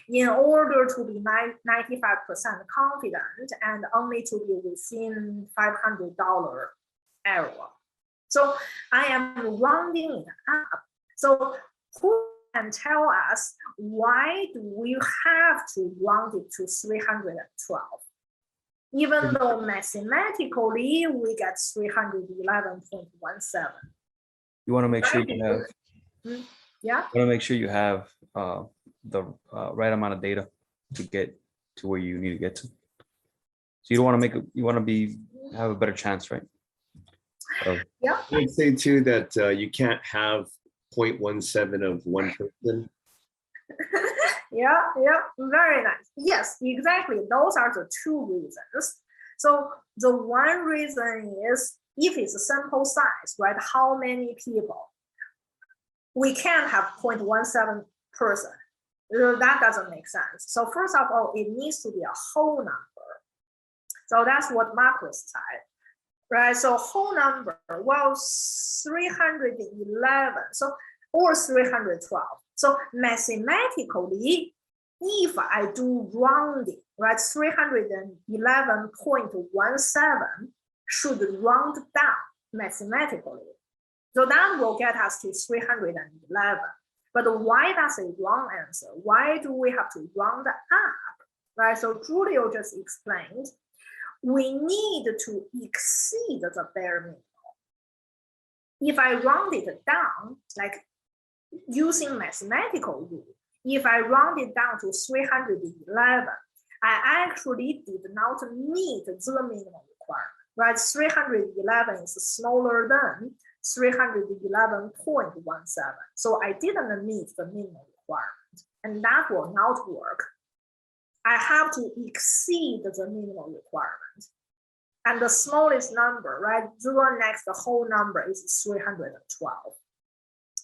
in order to be 95% confident and only to be within $500 error. So I am rounding it up. So who can tell us why do we have to round it to 312? Even though mathematically we get 311.17. You want to make sure you have. Yeah. You want to make sure you have the right amount of data to get to where you need to get to. So you don't want to make it. You want to have a better chance, right? Yeah. I would say too that you can't have 0.17 of one person. Yeah, very nice. Yes, exactly. Those are the two reasons. So the one reason is if it's a sample size, right? How many people? We can't have 0.17 person. That doesn't make sense. So first of all, it needs to be a whole number. So that's what Marcus said, right? So whole number, well, 311, so or 312. So mathematically, if I do rounding, right, 311.17 should round down mathematically. So that will get us to 311. But why that's a wrong answer? Why do we have to round up, right? So Julio just explained, we need to exceed the bare minimum. If I round it down, like using mathematical rule, if I round it down to 311, I actually did not meet the minimum requirement, right? 311 is smaller than 311.17. So I didn't meet the minimum requirement, and that will not work. I have to exceed the minimum requirement. And the smallest number, right? 0 next the whole number is 312.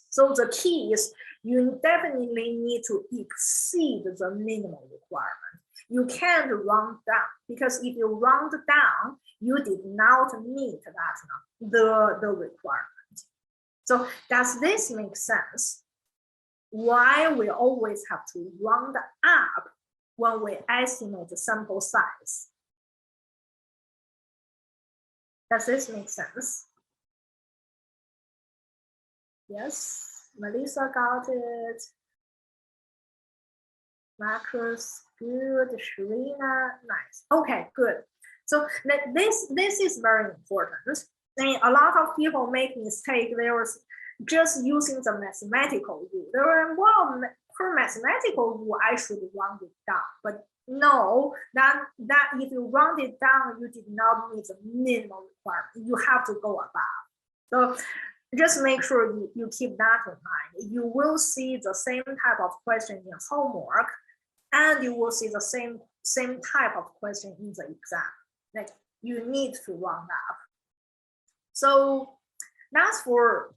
So the key is you definitely need to exceed the minimum requirement. You can't round down, because if you round down, you did not meet that the requirement. So does this make sense? Why we always have to round up when we estimate the sample size? Does this make sense? Yes, Melissa got it. Marcus, good. Sharina, nice. Okay, good. So this is very important. And a lot of people make mistake. They were just using the mathematical rule. They were, well, per mathematical rule, I should round it down. But no, that if you round it down, you did not meet the minimum requirement. You have to go above. So just make sure you keep that in mind. You will see the same type of question in homework, and you will see the same type of question in the exam. Like you need to round up. So that's for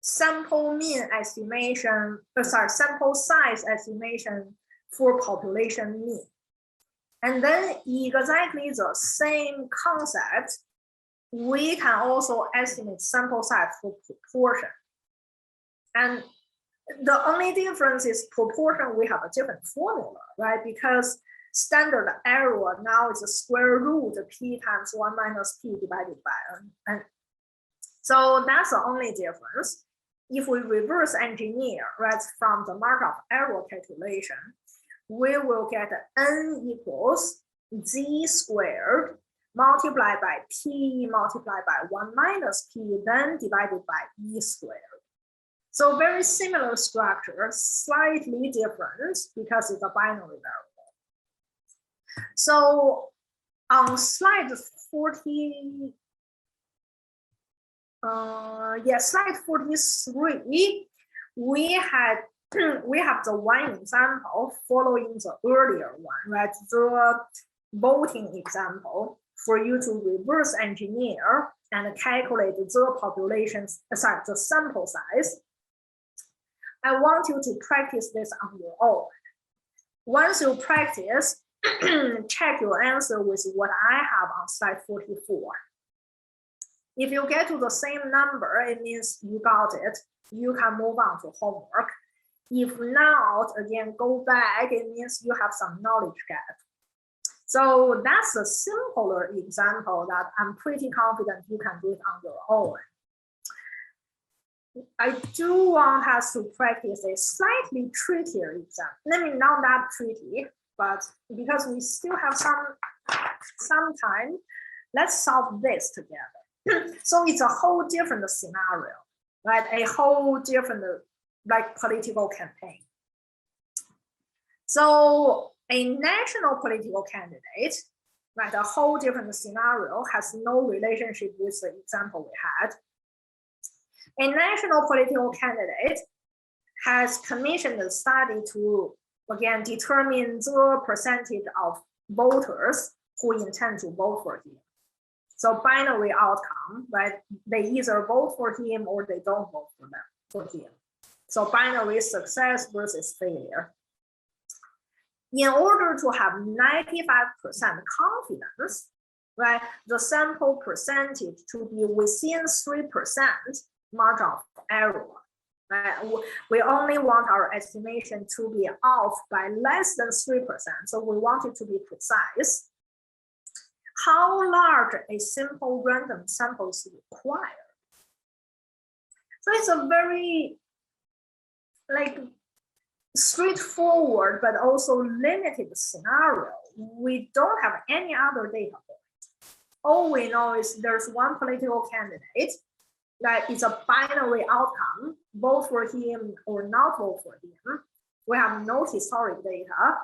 sample mean estimation, sample size estimation for population mean. And then exactly the same concept, we can also estimate sample size for proportion. And the only difference is proportion, we have a different formula, right? Because standard error now is the square root p times 1 minus p divided by n. So that's the only difference. If we reverse engineer, right, from the Markov error calculation, we will get n equals z squared multiplied by p multiplied by 1 minus p, then divided by e squared. So very similar structure, slightly different because it's a binary variable. So on slide 40, slide 43, we have the one example following the earlier one, right? The voting example for you to reverse engineer and calculate the populations, the sample size. I want you to practice this on your own. Once you practice, check your answer with what I have on slide 44. If you get to the same number, it means you got it. You can move on to homework. If not, again, go back. It means you have some knowledge gap. So that's a simpler example that I'm pretty confident you can do it on your own. I do want us to practice a slightly trickier exam. Maybe not that tricky, but because we still have some time, let's solve this together. So it's a whole different scenario, right? A whole different like political campaign. So a national political candidate, right? A whole different scenario has no relationship with the example we had. A national political candidate has commissioned a study to, again, determine the percentage of voters who intend to vote for him. So binary outcome, right? They either vote for him or they don't vote for him. So binary success versus failure. In order to have 95% confidence, right? The sample percentage to be within 3% margin of error. Right? We only want our estimation to be off by less than 3%. So we want it to be precise. How large a simple random sample is required? So it's a very like straightforward but also limited scenario. We don't have any other data for it. All we know is there's one political candidate that is a binary outcome, vote for him or not vote for him. We have no historic data.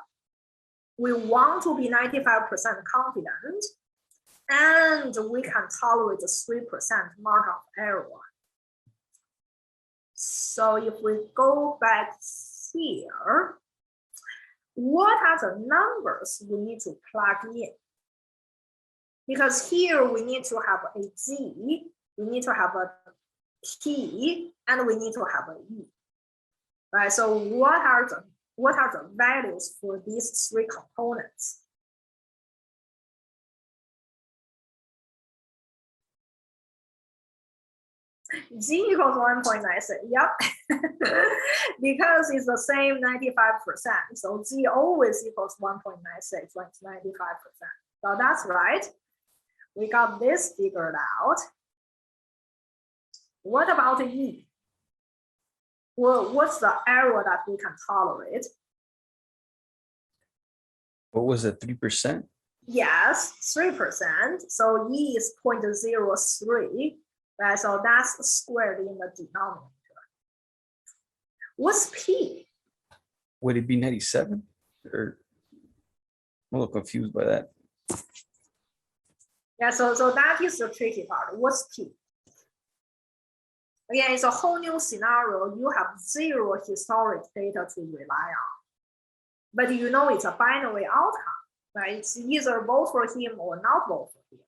We want to be 95% confident, and we can tolerate the 3% margin of error. So if we go back here, what are the numbers we need to plug in? Because here we need to have a Z, we need to have a P, and we need to have a E. Right? So what are the values for these three components? Z equals 1.96. Yep. Because it's the same 95%. So Z always equals 1.96 when it's 95%. So that's right. We got this figured out. What about E? Well, what's the error that we can tolerate? What was it, 3%? Yes, 3%. So E is 0.03. Right, so that's squared in the denominator. What's P? Would it be 97? Or I'm a little confused by that. Yeah, so that is the tricky part. What's P? Again, it's a whole new scenario. You have zero historic data to rely on. But you know it's a binary outcome, right? It's either vote for him or not vote for him.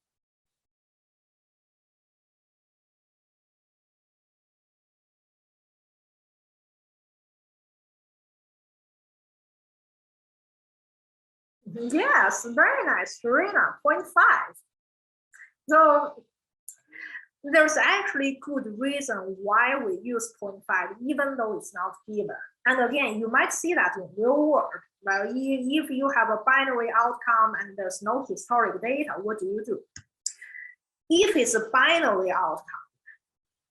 Yes, very nice, Serena, 0.5. So there's actually good reason why we use 0.5, even though it's not given. And again, you might see that in real world. Well, if you have a binary outcome and there's no historic data, what do? If it's a binary outcome,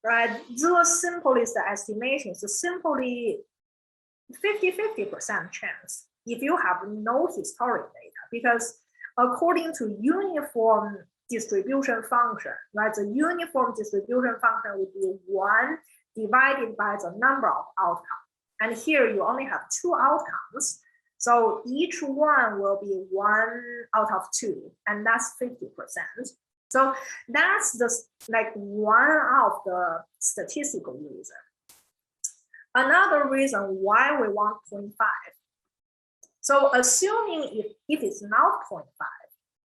right, the simplest estimation is simply 50-50% chance if you have no historic data, because according to uniform distribution function, right, the uniform distribution function would be 1 divided by the number of outcomes. And here you only have 2 outcomes. So each one will be 1 out of 2, and that's 50%. So that's one of the statistical reasons. Another reason why we want 0.5. So assuming if it's not 0.5,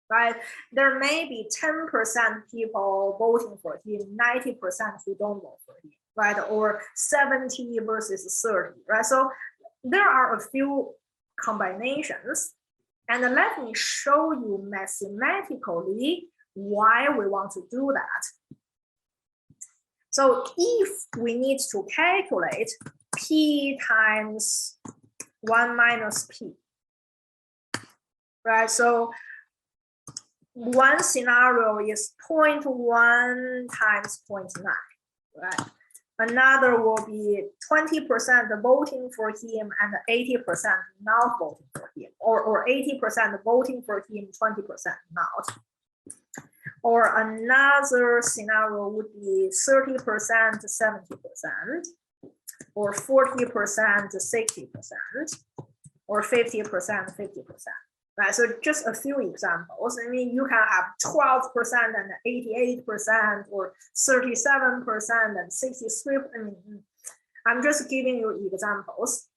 right, there may be 10% people voting for him, 90% who don't vote for him, right, or 70 versus 30, right? So there are a few combinations, and let me show you mathematically why we want to do that. So if we need to calculate P times 1 minus P, right? So one scenario is 0.1 times 0.9, right? Another will be 20% voting for him and 80% not voting for him, or 80% voting for him, 20% not. Or another scenario would be 30%, 70%, or 40%, 60%, or 50%, 50%. Right, so just a few examples. I mean, you can have 12% and 88%, or 37% and 63%. I mean, I'm just giving you examples.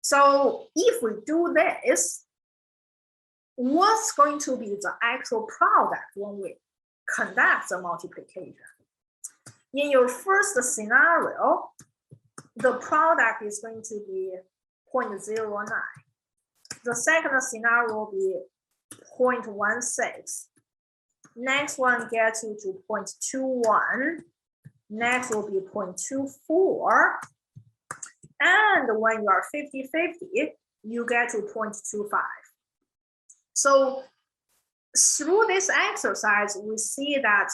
So if we do this, what's going to be the actual product when we conduct the multiplication? In your first scenario, the product is going to be 0.09. The second scenario will be 0.16. Next one gets you to 0.21. Next will be 0.24. And when you are 50-50, you get to 0.25. So through this exercise, we see that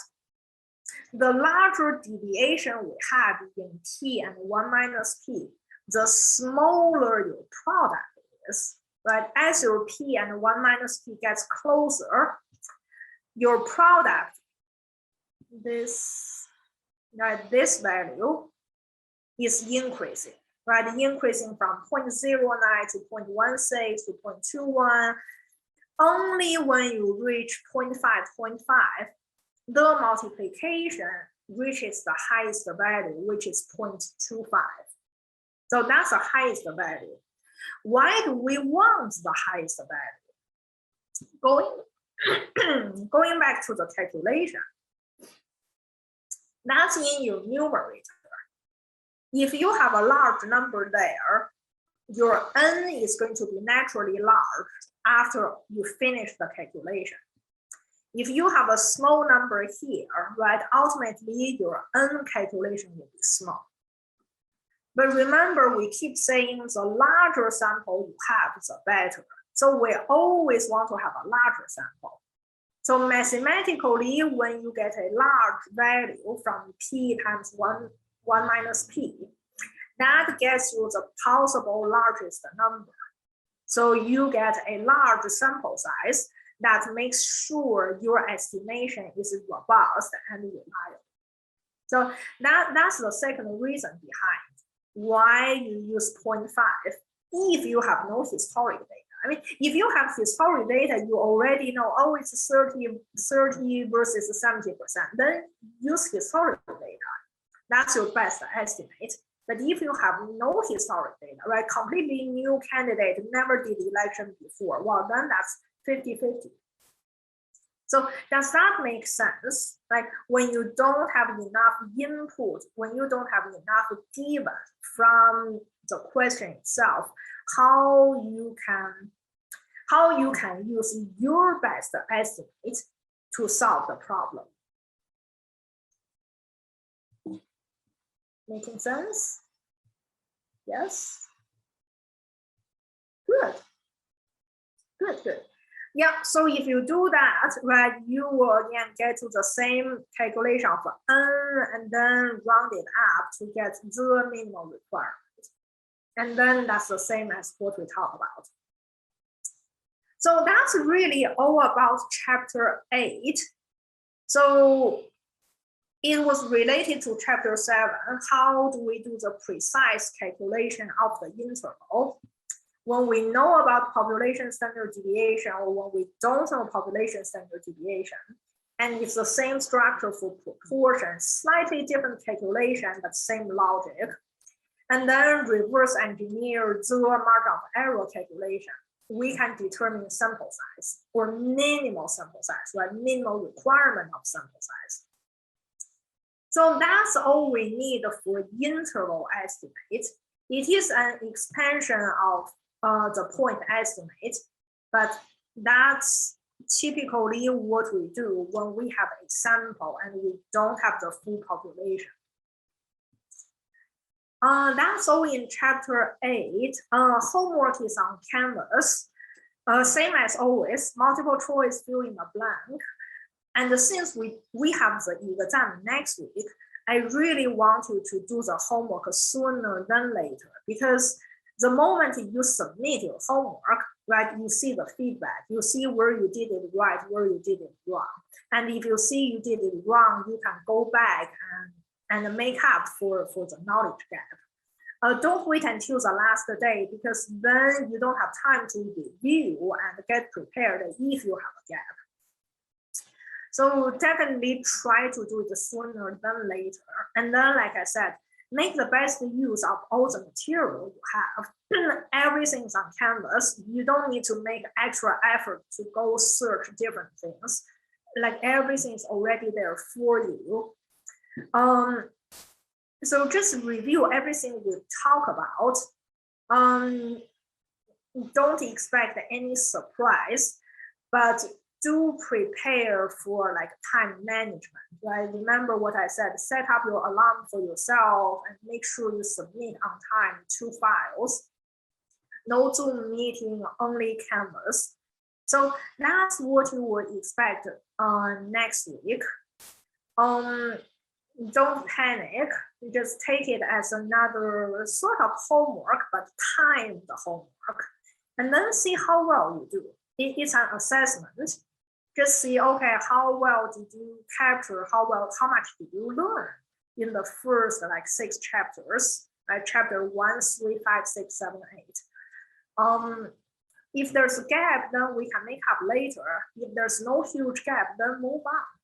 The larger deviation we have in P and 1 minus P, the smaller your product is, right? As your P and 1 minus P gets closer, your product, this value is increasing, right? Increasing from 0.09 to 0.16 to 0.21. Only when you reach 0.5, the multiplication reaches the highest value, which is 0.25. So that's the highest value. Why do we want the highest value? Going back to the calculation, that's in your numerator. If you have a large number there, your n is going to be naturally large after you finish the calculation. If you have a small number here, right, ultimately your n calculation will be small. But remember, we keep saying the larger sample you have, the better. So we always want to have a larger sample. So mathematically, when you get a large value from P times 1 minus P, that gets you the possible largest number. So you get a large sample size that makes sure your estimation is robust and reliable. So that's the second reason behind why you use 0.5 if you have no historic data. I mean, if you have historic data, you already know, oh, it's 30 versus 70%, then use historic data. That's your best estimate. But if you have no historic data, right, completely new candidate, never did election before, well, then that's 50-50. So does that make sense? Like when you don't have enough input, when you don't have enough given from the question itself, how you can use your best estimate to solve the problem. Making sense? Yes? Good. Yeah, so if you do that, right, you will again get to the same calculation of n and then round it up to get the minimum requirement. And then that's the same as what we talked about. So that's really all about chapter 8. So it was related to chapter 7. How do we do the precise calculation of the interval? When we know about population standard deviation or when we don't know population standard deviation, and it's the same structure for proportion, slightly different calculation, but same logic, and then reverse engineer the margin of error calculation, we can determine sample size or minimal sample size, right? Minimal requirement of sample size. So that's all we need for interval estimate. It is an expansion of the point estimate, but that's typically what we do when we have a sample and we don't have the full population. That's all in chapter 8. Homework is on Canvas. Same as always, multiple choice fill in the blank. And since we have the exam next week, I really want you to do the homework sooner than later, because the moment you submit your homework, right, you see the feedback, you see where you did it right, where you did it wrong. And if you see you did it wrong, you can go back and make up for the knowledge gap. Don't wait until the last day, because then you don't have time to review and get prepared if you have a gap. So definitely try to do it sooner than later. And then, like I said, make the best use of all the material you have. Everything's on Canvas. You don't need to make extra effort to go search different things. Like everything's already there for you. So just review everything we talk about. Don't expect any surprise, but do prepare for like time management, right? Remember what I said, set up your alarm for yourself and make sure you submit on time 2 files. No Zoom meeting, only Canvas. So that's what you would expect next week. don't panic. You just take it as another sort of homework, but time the homework, and then see how well you do. It's an assessment. Just see, okay, how well did you capture? How much did you learn in the first like 6 chapters? Like chapter 1, 3, 5, 6, 7, 8. If there's a gap, then we can make up later. If there's no huge gap, then move on.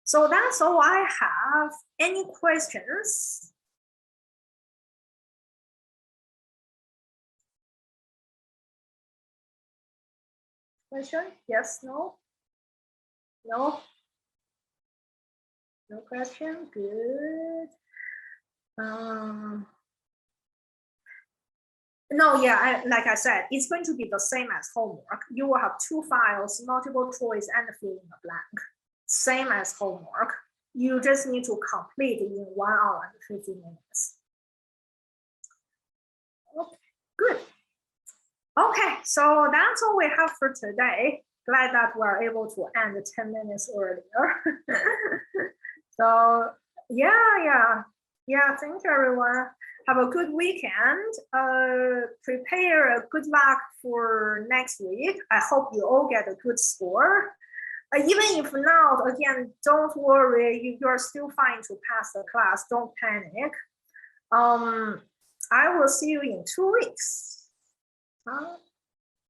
So that's all I have. Any questions? Question? Yes, no? No? No question? Good. No, yeah, like I said, it's going to be the same as homework. You will have 2 files, multiple choice and fill in the blank. Same as homework. You just need to complete in 1 hour and 50 minutes. Okay, good. Okay, so that's all we have for today. Glad that we're able to end 10 minutes earlier. So yeah, thank you everyone. Have a good weekend. Prepare good luck for next week. I hope you all get a good score. Even if not, again, don't worry. You're still fine to pass the class. Don't panic. I will see you in 2 weeks.